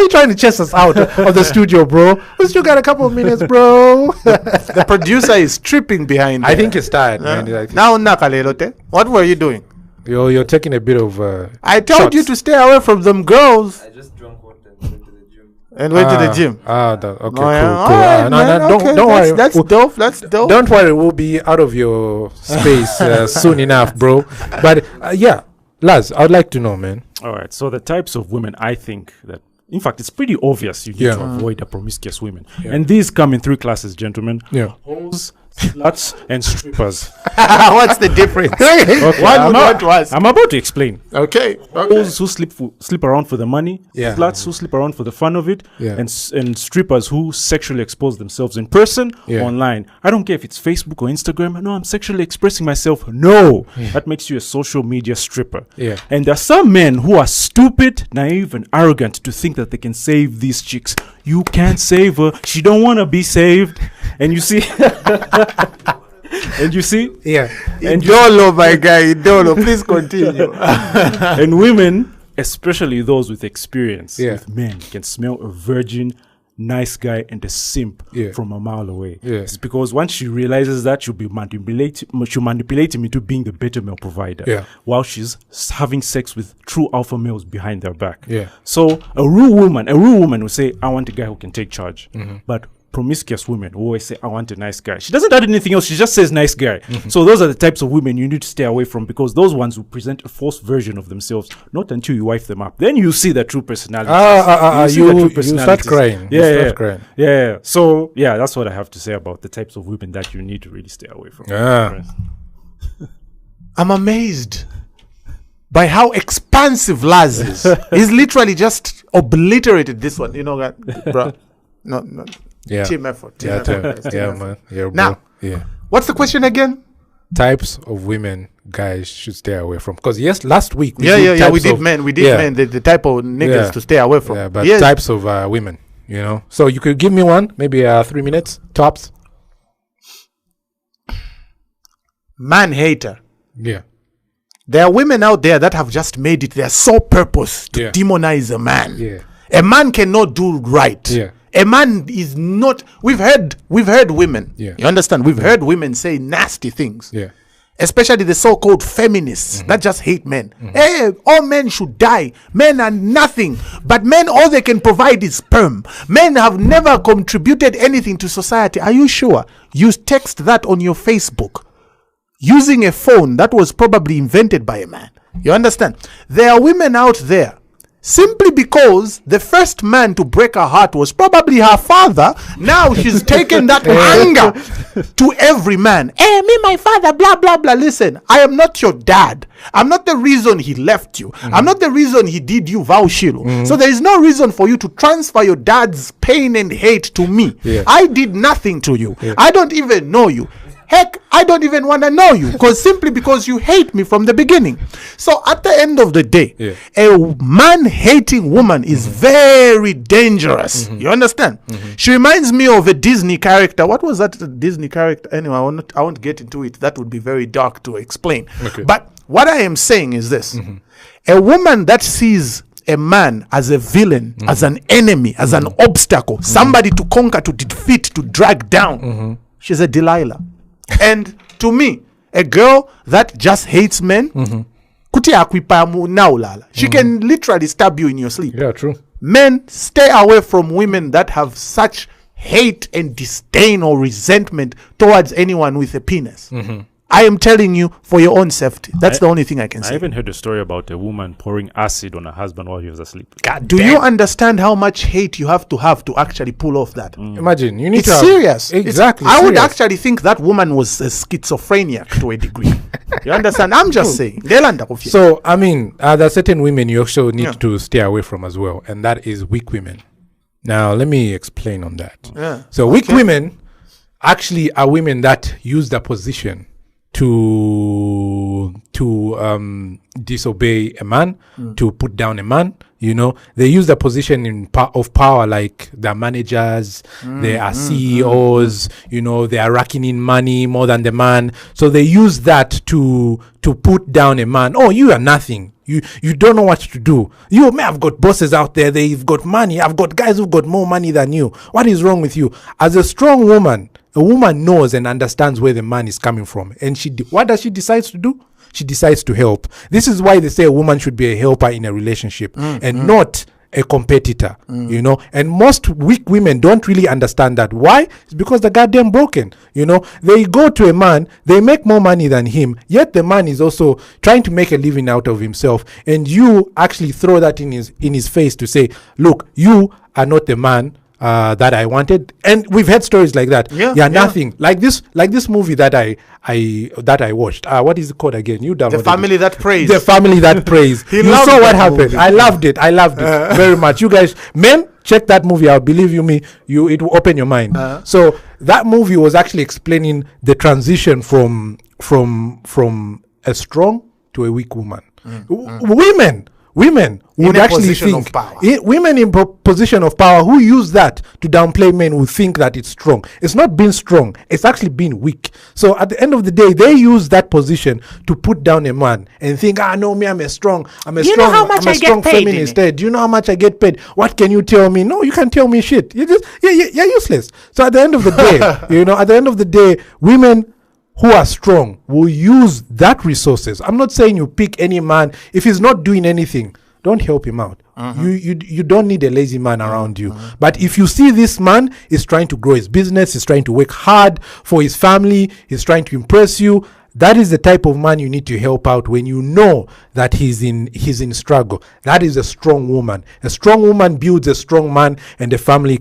you trying to chase us out of the studio, bro? We still got a couple of minutes, bro. The producer is tripping behind. I think he's tired, man. Now, Nakalelote, what were you doing? You're taking a bit of. I told you to stay away from them girls. I just drank water and went to the gym. Okay, cool. Right, Don't worry. That's dope. Don't worry, we'll be out of your space soon enough, bro. But yeah, Laz, I'd like to know, man. All right. So the types of women, I think that, in fact, it's pretty obvious you need to avoid a promiscuous women, and these come in three classes, gentlemen. Yeah. Hoes, sluts, and strippers. What's the difference? Okay, I'm about to explain. Okay. Hoes who sleep around for the money, sluts who sleep around for the fun of it, and strippers who sexually expose themselves in person, online. I don't care if it's Facebook or Instagram. No, I'm sexually expressing myself. No, that makes you a social media stripper. Yeah. And there are some men who are stupid, naive, and arrogant to think that they can save these chicks. You can't save her. She don't want to be saved. And you see, and Idolo, my guy, Idolo. Please continue. And women, especially those with experience with men, can smell a virgin, nice guy, and a simp from a mile away. It's because once she realizes that, she'll manipulate him into being the better male provider, while she's having sex with true alpha males behind their back. So a real woman will say, I want a guy who can take charge. But promiscuous women who always say, I want a nice guy. She doesn't add anything else. She just says nice guy. So those are the types of women you need to stay away from, because those ones will present a false version of themselves, not until you wife them up. Then you see the true personality. You start crying. Yeah. So, yeah, that's what I have to say about the types of women that you need to really stay away from. I'm amazed by how expansive Laz is. He's literally just obliterated this one. You know that, bro? No. Team effort. Man. Yeah, bro. Now, what's the question again? Types of women guys should stay away from. Because last week we did men. The type of niggas to stay away from. Yeah, but types of women, you know. So you could give me one, maybe 3 minutes tops. man hater. Yeah. There are women out there that have just made it their sole purpose to demonize a man. Yeah. A man cannot do right. Yeah. A man is not. We've heard women. Yeah. You understand? We've heard women say nasty things. Yeah. Especially the so-called feminists that just hate men. Hey, all men should die. Men are nothing. But men, all they can provide is sperm. Men have never contributed anything to society. Are you sure? You text that on your Facebook using a phone that was probably invented by a man. You understand? There are women out there simply because the first man to break her heart was probably her father. Now she's taken that anger to every man. Hey, me, my father, blah, blah, blah. Listen, I am not your dad. I'm not the reason he left you. I'm not the reason he did you vow shilu. So there is no reason for you to transfer your dad's pain and hate to me. I did nothing to you. I don't even know you. Heck, I don't even want to know you simply because you hate me from the beginning. So at the end of the day, a man-hating woman is very dangerous. You understand? She reminds me of a Disney character. What was that Disney character? Anyway, I won't get into it. That would be very dark to explain. But what I am saying is this. A woman that sees a man as a villain, as an enemy, as an obstacle, somebody to conquer, to defeat, to drag down, she's a Delilah. And to me, a girl that just hates men, she can literally stab you in your sleep. Yeah, true. Men, stay away from women that have such hate and disdain or resentment towards anyone with a penis. I am telling you for your own safety. That's the only thing I can say. I even heard a story about a woman pouring acid on her husband while he was asleep. God, do you understand how much hate you have to actually pull off that? Imagine, you need it's to have, serious. Exactly. I would actually think that woman was a schizophrenic to a degree. You understand? I'm just saying. So, I mean, there are certain women you also need to stay away from as well, and that is weak women. Now, let me explain on that. So, weak women actually are women that use their position to disobey a man, to put down a man. You know, they use the position of power, like they're managers, they are CEOs, you know, they are racking in money more than the man. So they use that to put down a man. Oh, you are nothing. You don't know what to do. You may have got bosses out there, they've got money. I've got guys who've got more money than you. What is wrong with you? As a strong woman, a woman knows and understands where the man is coming from. And what does she decide to do? She decides to help. This is why they say a woman should be a helper in a relationship and not a competitor, you know. And most weak women don't really understand that. Why? It's because they're goddamn broken, you know. They go to a man, they make more money than him, yet the man is also trying to make a living out of himself. And you actually throw that in his face to say, look, you are not the man that I wanted. And we've had stories like that. Nothing like this movie that I watched. What is it called again? You downloaded The Family That Prays. The Family That Prays. You saw what happened. I loved it very much. You guys, men, check that movie out. Believe me, it will open your mind. So that movie was actually explaining the transition from a strong to a weak woman. Women would actually think women in position of power who use that to downplay men would think that it's strong. It's not being strong, it's actually being weak. So at the end of the day, they use that position to put down a man and think, no, me, I'm a strong feminist. Do you know how much I get paid? What can you tell me? No, you can't tell me shit. You're useless. So at the end of the day, women who are strong will use that resources. I'm not saying you pick any man. If he's not doing anything, don't help him out. You don't need a lazy man around you. But if you see this man is trying to grow his business, he's trying to work hard for his family, he's trying to impress you, that is the type of man you need to help out when you know that he's in struggle. That is a strong woman. A strong woman builds a strong man, and the family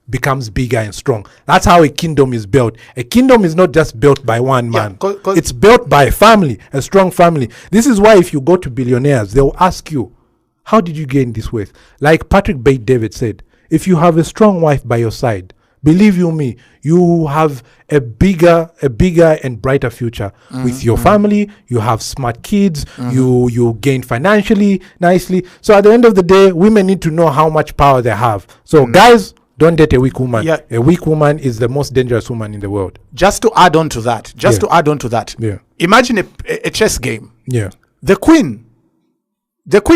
becomes bigger and strong. That's how a kingdom is built. A kingdom is not just built by one man. It's built by a family, a strong family. This is why if you go to billionaires, they'll ask you, how did you gain this wealth? Like Patrick Bet-David said, if you have a strong wife by your side, believe you me, you have a bigger and brighter future with your family. You have smart kids. You gain financially nicely. So at the end of the day, women need to know how much power they have. So guys, Don't date a weak woman. Yeah. A weak woman is the most dangerous woman in the world. Just to add on to that. Yeah. Imagine a chess game. Yeah. The queen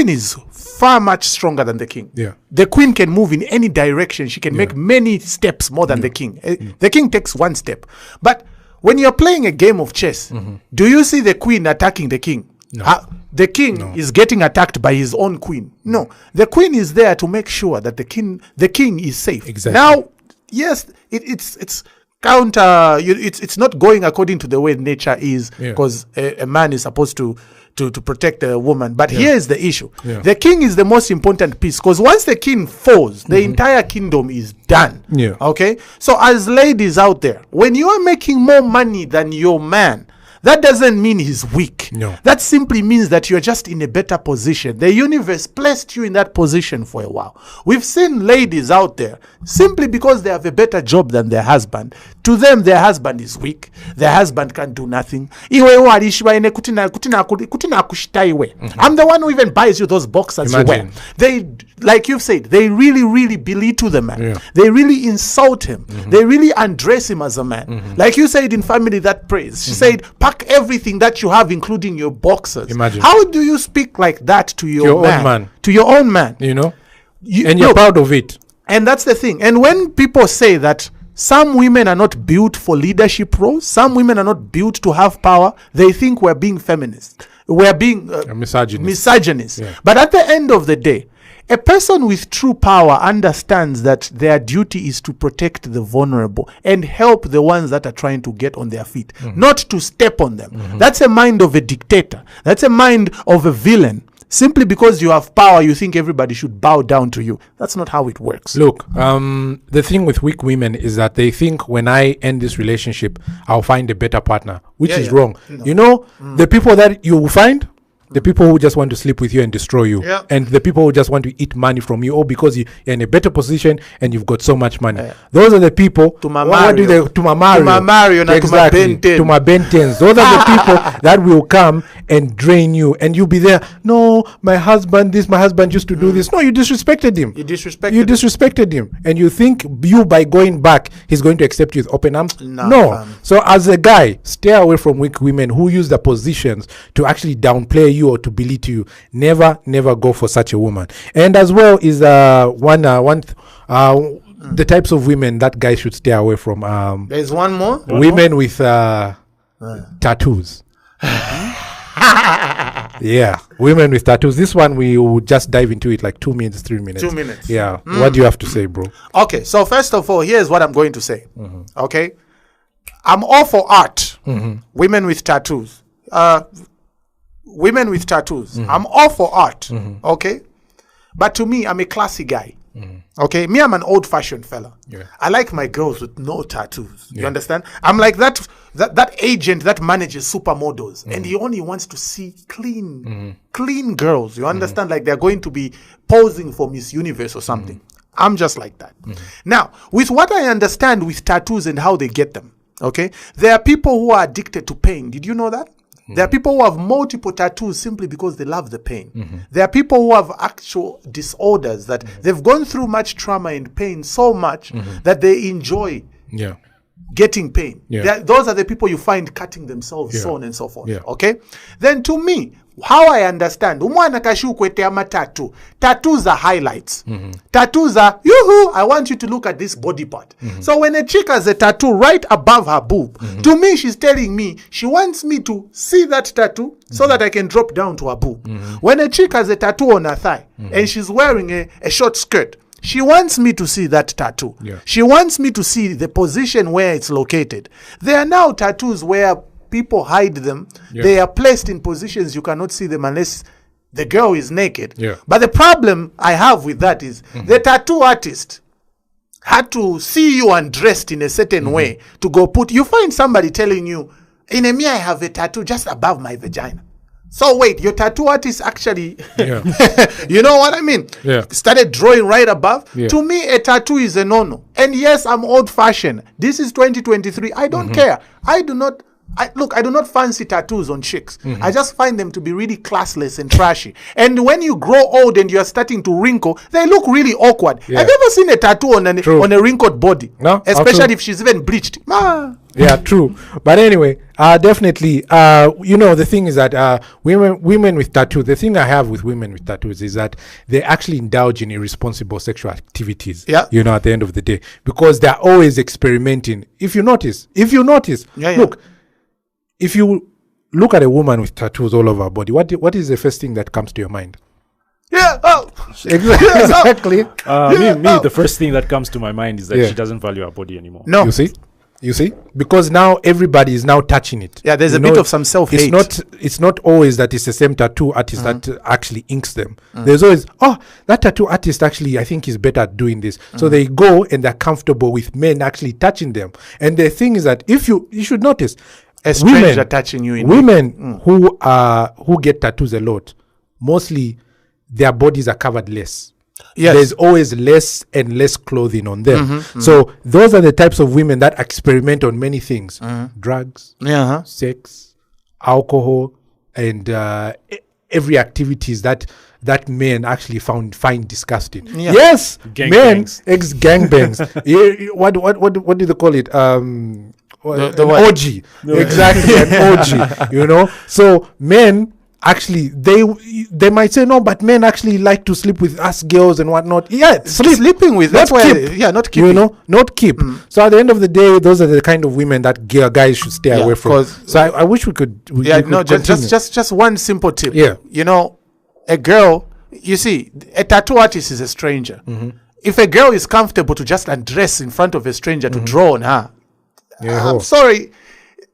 is far much stronger than the king. Yeah. The queen can move in any direction. She can make many steps more than the king. The king takes one step. But when you're playing a game of chess, do you see the queen attacking the king? No. The king is getting attacked by his own queen. No. The queen is there to make sure that the king is safe. Exactly. Now, yes, it's counter. It's not going according to the way nature is, because a man is supposed to protect a woman. But here is the issue. The king is the most important piece, because once the king falls, the entire kingdom is done. Okay? So as ladies out there, when you are making more money than your man, that doesn't mean he's weak. No. That simply means that you're just in a better position. The universe placed you in that position for a while. We've seen ladies out there, simply because they have a better job than their husband. To them, their husband is weak. Their husband can't do nothing. I'm the one who even buys you those boxers you wear. They, like you've said, they really, really belittle the man. They really insult him. They really undress him as a man. Like you said in Family That Prays, she said, pack everything that you have, including your boxers. Imagine. How do you speak like that to your own man? To your own man. You know? And you're proud of it. And that's the thing. And when people say that some women are not built for leadership roles, some women are not built to have power, they think we're being feminist. We're being misogynist. Yeah. But at the end of the day, a person with true power understands that their duty is to protect the vulnerable and help the ones that are trying to get on their feet, not to step on them. That's a mind of a dictator. That's a mind of a villain. Simply because you have power, you think everybody should bow down to you. That's not how it works. Look, the thing with weak women is that they think when I end this relationship, I'll find a better partner, which is wrong. No. You know, the people that you will find, the people who just want to sleep with you and destroy you, and the people who just want to eat money from you, or because you're in a better position and you've got so much money. Those are the people. To my Mario, exactly. To my Bentens. Those are the people that will come and drain you, and you'll be there. No, my husband used to do this. No, you disrespected him. You disrespected him, and you think you by going back, he's going to accept you with open arms. No. So as a guy, stay away from weak women who use their positions to actually downplay you or to belittle you. Never go for such a woman. And as well is the types of women that guys should stay away from. There's one more. Women with tattoos. Yeah, women with tattoos. This one we will just dive into it like 2 minutes, 3 minutes. 2 minutes. Yeah. What do you have to say, bro? Okay, so first of all, here's what I'm going to say. Okay, I'm all for art. Women with tattoos. Women with tattoos. I'm all for art. Okay, but to me, I'm a classy guy. Okay, me, I'm an old-fashioned fella. I like my girls with no tattoos. You understand? I'm like that agent that manages supermodels, and he only wants to see clean girls. You understand? Like they're going to be posing for Miss Universe or something. I'm just like that. Now, with what I understand with tattoos and how they get them, okay, there are people who are addicted to pain. Did you know that? There are people who have multiple tattoos simply because they love the pain. There are people who have actual disorders that they've gone through much trauma and pain so much that they enjoy getting pain. Those are the people you find cutting themselves, so on and so forth. Okay? Then to me, how I understand, tattoos are highlights. Tattoos are, yoo-hoo, I want you to look at this body part. So when a chick has a tattoo right above her boob, to me, she's telling me she wants me to see that tattoo so that I can drop down to her boob. When a chick has a tattoo on her thigh and she's wearing a short skirt, she wants me to see that tattoo. She wants me to see the position where it's located. There are now tattoos where people hide them. They are placed in positions you cannot see them unless the girl is naked. But the problem I have with that is the tattoo artist had to see you undressed in a certain way to go put. You find somebody telling you, in a me, I have a tattoo just above my vagina. So wait, your tattoo artist actually, you know what I mean? Started drawing right above. To me, a tattoo is a no-no. And yes, I'm old-fashioned. This is 2023. I don't care. I do not I do not fancy tattoos on chicks. I just find them to be really classless and trashy. And when you grow old and you're starting to wrinkle, they look really awkward. Have you ever seen a tattoo on a wrinkled body? No, especially if she's even bleached. Yeah, true. But anyway, definitely, the thing is that women with tattoos, the thing I have with women with tattoos is that they actually indulge in irresponsible sexual activities, at the end of the day, because they're always experimenting. If you notice, look, if you look at a woman with tattoos all over her body, what is the first thing that comes to your mind? Yeah. Exactly. The first thing that comes to my mind is that she doesn't value her body anymore. No. You see? Because now everybody is now touching it. Yeah, there's a bit of some self-hate. It's not always that it's the same tattoo artist that actually inks them. There's always, that tattoo artist actually, I think, is better at doing this. So they go and they're comfortable with men actually touching them. And the thing is that if you should notice, a stranger touching you. Women who get tattoos a lot, mostly their bodies are covered less. Yes. There's always less and less clothing on them. So those are the types of women that experiment on many things. Drugs, sex, alcohol, and every activities that men actually find disgusting. Yes, gangbangs. What do they call it? An orgy. Exactly, an orgy. So men actually, they might say no, but men actually like to sleep with us girls and whatnot. Yeah, sleeping with. That's why. Not keeping. Not keep. So at the end of the day, those are the kind of women that guys should stay away from. So I wish we could. Just one simple tip. Yeah. A girl. You see, a tattoo artist is a stranger. If a girl is comfortable to just undress in front of a stranger to draw on her, I'm sorry.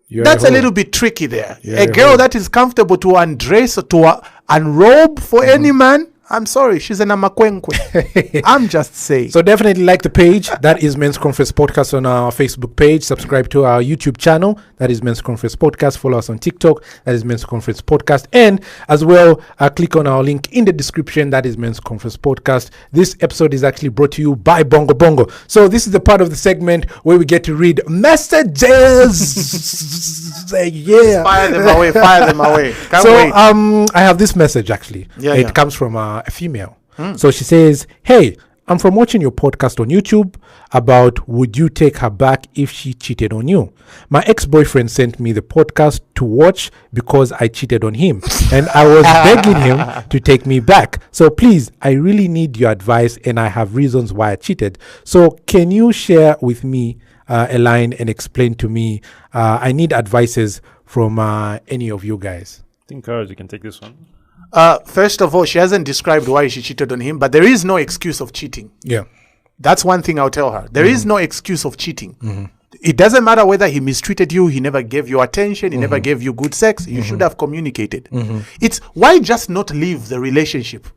That's a little bit tricky there. A girl that is comfortable to undress or to unrobe for any man, I'm sorry, she's an amakwenkwe. I'm just saying. So definitely like the page. That is Men's Conference Podcast on our Facebook page. Subscribe to our YouTube channel. That is Men's Conference Podcast. Follow us on TikTok. That is Men's Conference Podcast. And as well, click on our link in the description. That is Men's Conference Podcast. This episode is actually brought to you by Bongo. So this is the part of the segment where we get to read messages. Yeah. Fire them away. Can't wait. I have this message actually. It comes from a female. So she says, "Hey, I'm from watching your podcast on YouTube about would you take her back if she cheated on you. My ex-boyfriend sent me the podcast to watch because I cheated on him and I was begging him to take me back. So please, I really need your advice and I have reasons why I cheated. So can you share with me a line and explain to me? I need advices from any of you guys." I think, Courage, you can take this one. First of all, she hasn't described why she cheated on him, but there is no excuse of cheating. Yeah. That's one thing I'll tell her. There is no excuse of cheating. It doesn't matter whether he mistreated you, he never gave you attention, he never gave you good sex. You should have communicated. It's why just not leave the relationship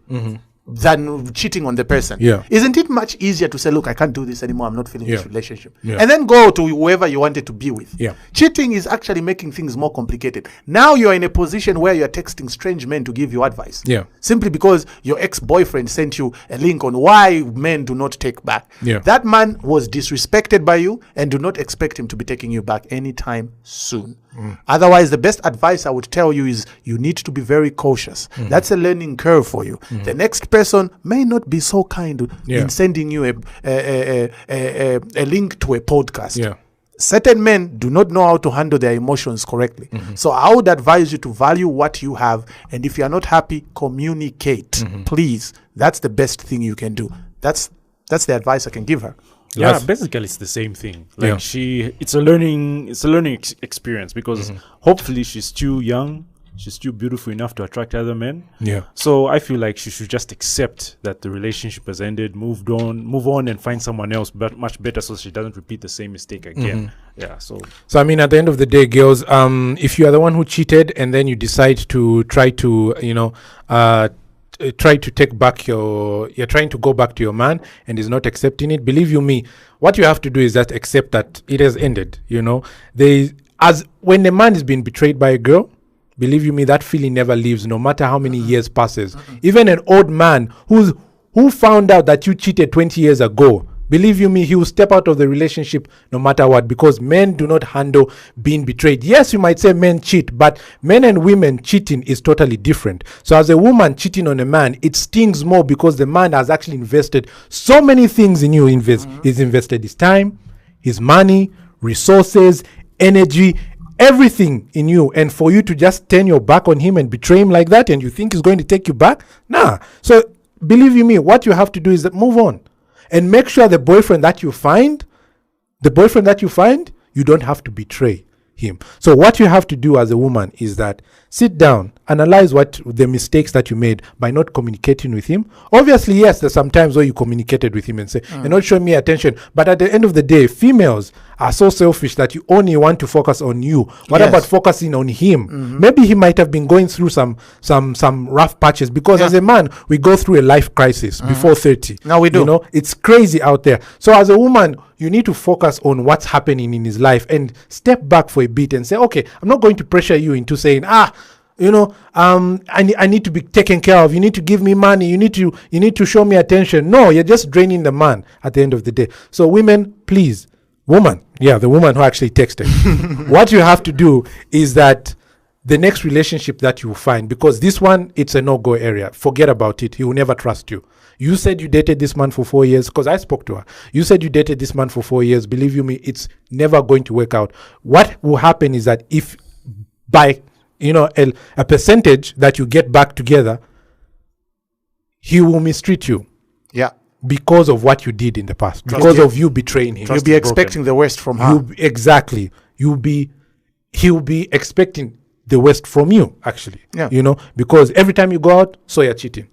than cheating on the person. Yeah. Isn't it much easier to say, look, I can't do this anymore, I'm not feeling this relationship. And then go to whoever you wanted to be with. Cheating is actually making things more complicated. Now you're in a position where you're texting strange men to give you advice. Simply because your ex-boyfriend sent you a link on why men do not take back. That man was disrespected by you and do not expect him to be taking you back anytime soon. Otherwise, the best advice I would tell you is you need to be very cautious. That's a learning curve for you. The next person may not be so kind in sending you a link to a podcast. Certain men do not know how to handle their emotions correctly. So I would advise you to value what you have, and if you are not happy, communicate. Please. That's the best thing you can do. That's the advice I can give her. Yeah, basically it's the same thing. Like it's a learning experience because hopefully she's too young, she's too beautiful enough to attract other men. So I feel like she should just accept that the relationship has ended, move on and find someone else but much better so she doesn't repeat the same mistake again. So I mean, at the end of the day, girls, if you are the one who cheated and then you decide to try to try to take back you're trying to go back to your man and is not accepting it, believe you me, what you have to do is that accept that it has ended. When a man is being betrayed by a girl, believe you me, that feeling never leaves, no matter how many years passes. Even an old man who found out that you cheated 20 years ago, believe you me, he will step out of the relationship no matter what, because men do not handle being betrayed. Yes, you might say men cheat, but men and women cheating is totally different. So as a woman cheating on a man, it stings more because the man has actually invested so many things in you. He's invested his time, his money, resources, energy, everything in you, and for you to just turn your back on him and betray him like that, and you think he's going to take you back? Nah. So believe you me, what you have to do is that move on and make sure the boyfriend that you find, you don't have to betray him. So what you have to do as a woman is that sit down, analyze what the mistakes that you made by not communicating with him. Obviously, yes, there's some times where you communicated with him and say, you're not showing me attention. But at the end of the day, females are so selfish that you only want to focus on you. What about focusing on him? Maybe he might have been going through some rough patches, because as a man, we go through a life crisis before 30. Now we do. You know, it's crazy out there. So as a woman, you need to focus on what's happening in his life and step back for a bit and say, okay, I'm not going to pressure you into saying, I need to be taken care of. You need to give me money. You need to show me attention. No, you're just draining the man at the end of the day. So women, please, the woman who actually texted, what you have to do is that the next relationship that you find, because this one, it's a no-go area. Forget about it. He will never trust you. You said you dated this man for 4 years, because I spoke to her. You said you dated this man for 4 years. Believe you me, it's never going to work out. What will happen is that if by a percentage that you get back together, he will mistreat you. Yeah. Because of what you did in the past. Because of you betraying him. You'll be expecting the worst from her. Exactly. He'll be expecting the worst from you, actually. Yeah. Because every time you go out, so you're cheating.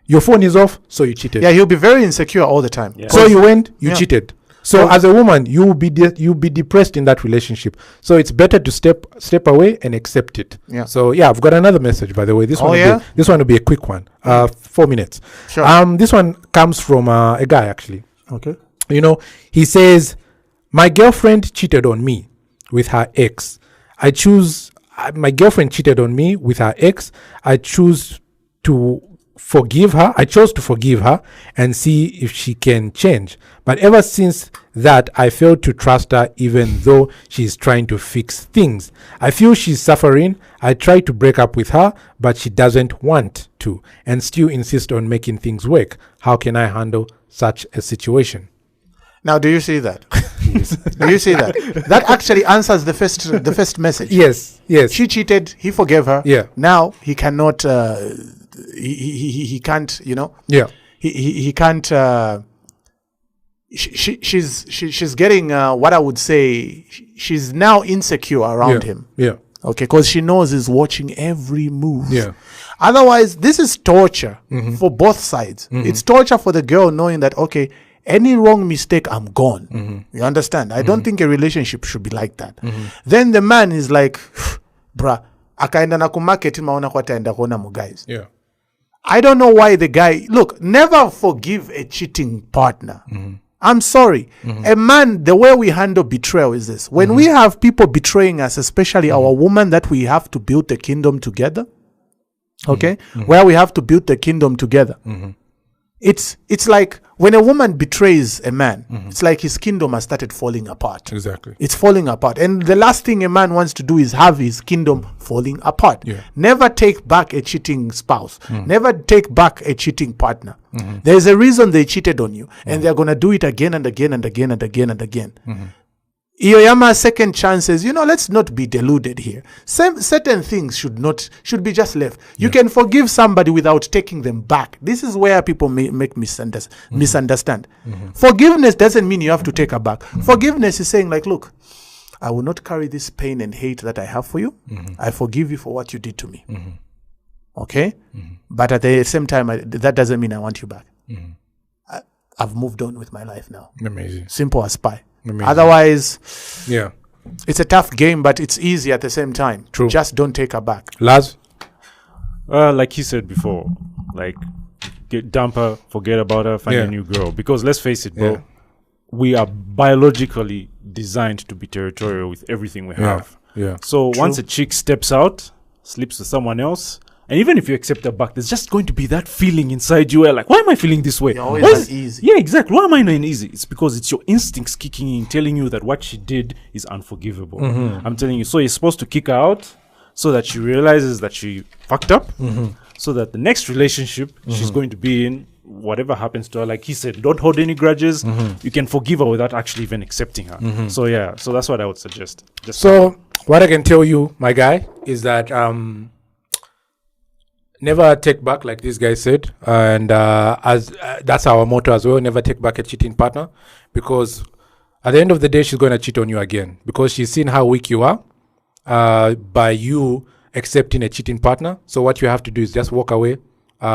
Your phone is off, so you cheated. Yeah, he'll be very insecure all the time. Yeah. So you went, you cheated. So as a woman, you'll be depressed in that relationship. So it's better to step away and accept it. Yeah. So I've got another message, by the way. This one will be a quick one. 4 minutes. Sure. This one comes from a guy, actually. Okay. He says, my girlfriend cheated on me with her ex. My girlfriend cheated on me with her ex. I chose to forgive her and see if she can change. But ever since that, I failed to trust her, even though she's trying to fix things. I feel she's suffering. I try to break up with her, but she doesn't want to and still insists on making things work. How can I handle such a situation? Now, do you see that? Do you see that? That actually answers the first message. Yes. She cheated. He forgave her. Yeah. Now he cannot. He can't. He can't. She's getting what I would say. She's now insecure around him. Yeah. Okay, because she knows he's watching every move. Yeah. Otherwise, this is torture for both sides. It's torture for the girl knowing that, okay, any wrong mistake, I'm gone. You understand? I don't think a relationship should be like that. Then the man is like, bruh, akaenda na kumarket maona kwa taenda kuona mu guys. Yeah. I don't know why the guy, look, never forgive a cheating partner. I'm sorry. A man, the way we handle betrayal is this. When we have people betraying us, especially our woman that we have to build the kingdom together, okay, where we have to build the kingdom together, it's like when a woman betrays a man, it's like his kingdom has started falling apart. Exactly. It's falling apart. And the last thing a man wants to do is have his kingdom falling apart. Yeah. Never take back a cheating spouse. Never take back a cheating partner. There's a reason they cheated on you. And they're going to do it again and again and again and again and again. Iyoyama second chances, let's not be deluded here. Certain things should be just left. You can forgive somebody without taking them back. This is where people make misunderstand. Forgiveness doesn't mean you have to take her back. Forgiveness is saying like, look, I will not carry this pain and hate that I have for you. I forgive you for what you did to me. Okay? But at the same time, that doesn't mean I want you back. I've moved on with my life now. Amazing. Simple as pie. Amazing. Otherwise, it's a tough game, but it's easy at the same time. True. Just don't take her back. Laz? Like he said before, like dump her, forget about her, find a new girl. Because let's face it, bro, we are biologically designed to be territorial with everything we have. Yeah. So once a chick steps out, sleeps with someone else, And even if you accept her back, there's just going to be that feeling inside you where like, why am I feeling this way? You're always uneasy. Yeah, exactly. Why am I not uneasy? It's because it's your instincts kicking in, telling you that what she did is unforgivable. I'm telling you. So you're supposed to kick her out so that she realizes that she fucked up, so that the next relationship she's going to be in, whatever happens to her, like he said, don't hold any grudges. You can forgive her without actually even accepting her. So yeah, so that's what I would suggest. So what I can tell you, my guy, is that never take back, like this guy said, and as that's our motto as well. Never take back a cheating partner, because at the end of the day, she's going to cheat on you again, because she's seen how weak you are by you accepting a cheating partner. So what you have to do is just walk away.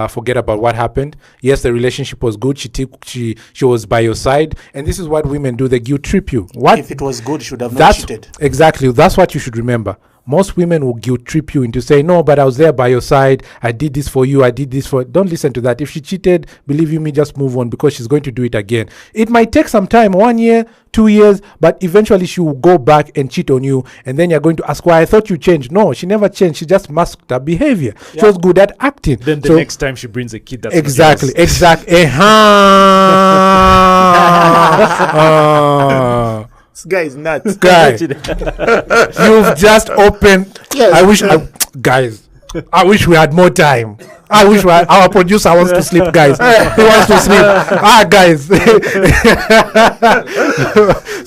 Forget about what happened. Yes, the relationship was good. She was by your side, and this is what women do. They guilt trip you. What if it was good? Should have not cheated. Exactly. That's what you should remember. Most women will guilt trip you into saying, no, but I was there by your side. I did this for you. I did this for... Don't listen to that. If she cheated, believe you me, just move on, because she's going to do it again. It might take some time, 1 year, 2 years, but eventually she will go back and cheat on you. And then you're going to ask, why? I thought you changed. No, she never changed. She just masked her behavior. Yeah. She was good at acting. Then the next time she brings a kid, that's exactly. This guy is nuts. Guy, you've just opened. Yes. I wish we had more time. I wish our producer wants to sleep, guys. He wants to sleep. Guys.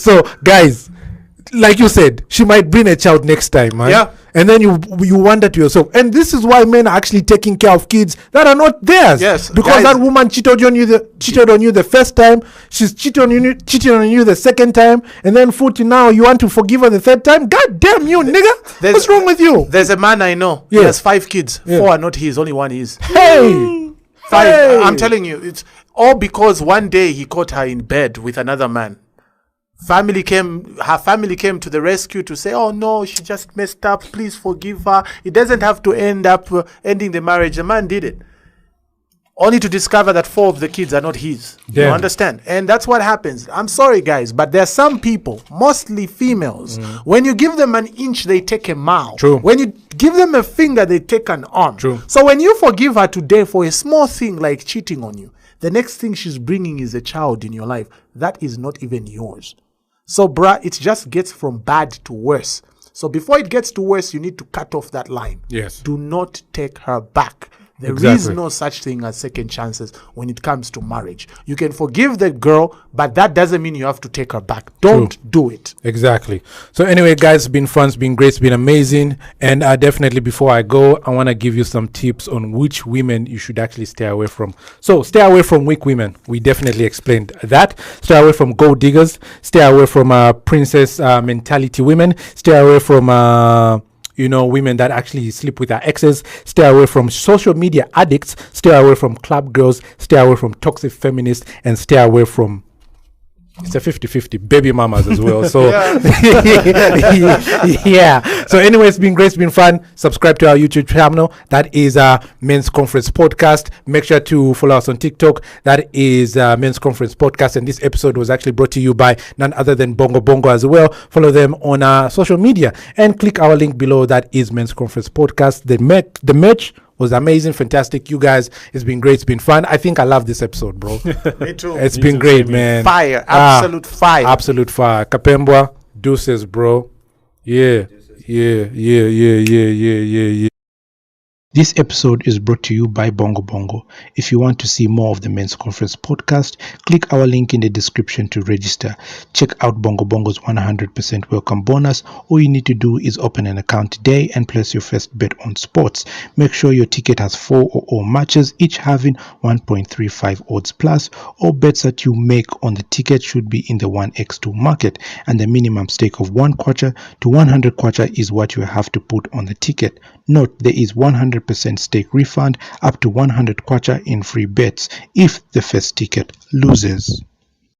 So, guys, like you said, she might bring a child next time, man. Yeah. And then you wonder to yourself, and this is why men are actually taking care of kids that are not theirs. Yes, because that woman cheated on you the first time. She's cheating on you the second time, and then now you want to forgive her the third time. God damn you, nigga! What's wrong with you? There's a man I know. He has 5 kids. 4 are not his. Only 1 is. Hey, 5. Hey. I'm telling you, it's all because one day he caught her in bed with another man. Her family came to the rescue to say, oh no, she just messed up, please forgive her. It doesn't have to end up ending the marriage. The man did it, only to discover that 4 of the kids are not his. Damn. You understand? And that's what happens. I'm sorry, guys, but there are some people, mostly females, when you give them an inch, they take a mile. True. When you give them a finger, they take an arm. True. So when you forgive her today for a small thing like cheating on you, the next thing she's bringing is a child in your life that is not even yours. So, bruh, it just gets from bad to worse. So before it gets to worse, you need to cut off that line. Yes. Do not take her back. There is no such thing as second chances when it comes to marriage. You can forgive the girl, but that doesn't mean you have to take her back. Don't do it. Exactly. So anyway, guys, it's been fun. It's been great. It's been amazing. And definitely before I go, I want to give you some tips on which women you should actually stay away from. So stay away from weak women. We definitely explained that. Stay away from gold diggers. Stay away from princess mentality women. Stay away from... women that actually sleep with their exes. Stay away from social media addicts. Stay away from club girls. Stay away from toxic feminists, and stay away from, it's a 50-50, baby mamas as well. So yeah. So anyway, it's been great. It's been fun. Subscribe to our YouTube channel. That is Men's Conference Podcast. Make sure to follow us on TikTok. That is Men's Conference Podcast. And this episode was actually brought to you by none other than BONGO as well. Follow them on social media and click our link below. That is Men's Conference Podcast. The merch was amazing, fantastic. You guys, it's been great. It's been fun. I think I love this episode, bro. Me too. It's been great, man. Fire. Absolute fire. Absolute fire. Kapembwa, deuces, bro. Yeah. This episode is brought to you by BONGO. If you want to see more of the Men's Conference podcast, click our link in the description to register. Check out BONGO's 100% welcome bonus. All you need to do is open an account today and place your first bet on sports. Make sure your ticket has 4 or all matches, each having 1.35 odds plus. All bets that you make on the ticket should be in the 1x2 market, and the minimum stake of 1 kwacha to 100 kwacha is what you have to put on the ticket. Note, there is 100% stake refund up to 100 kwacha in free bets if the first ticket loses.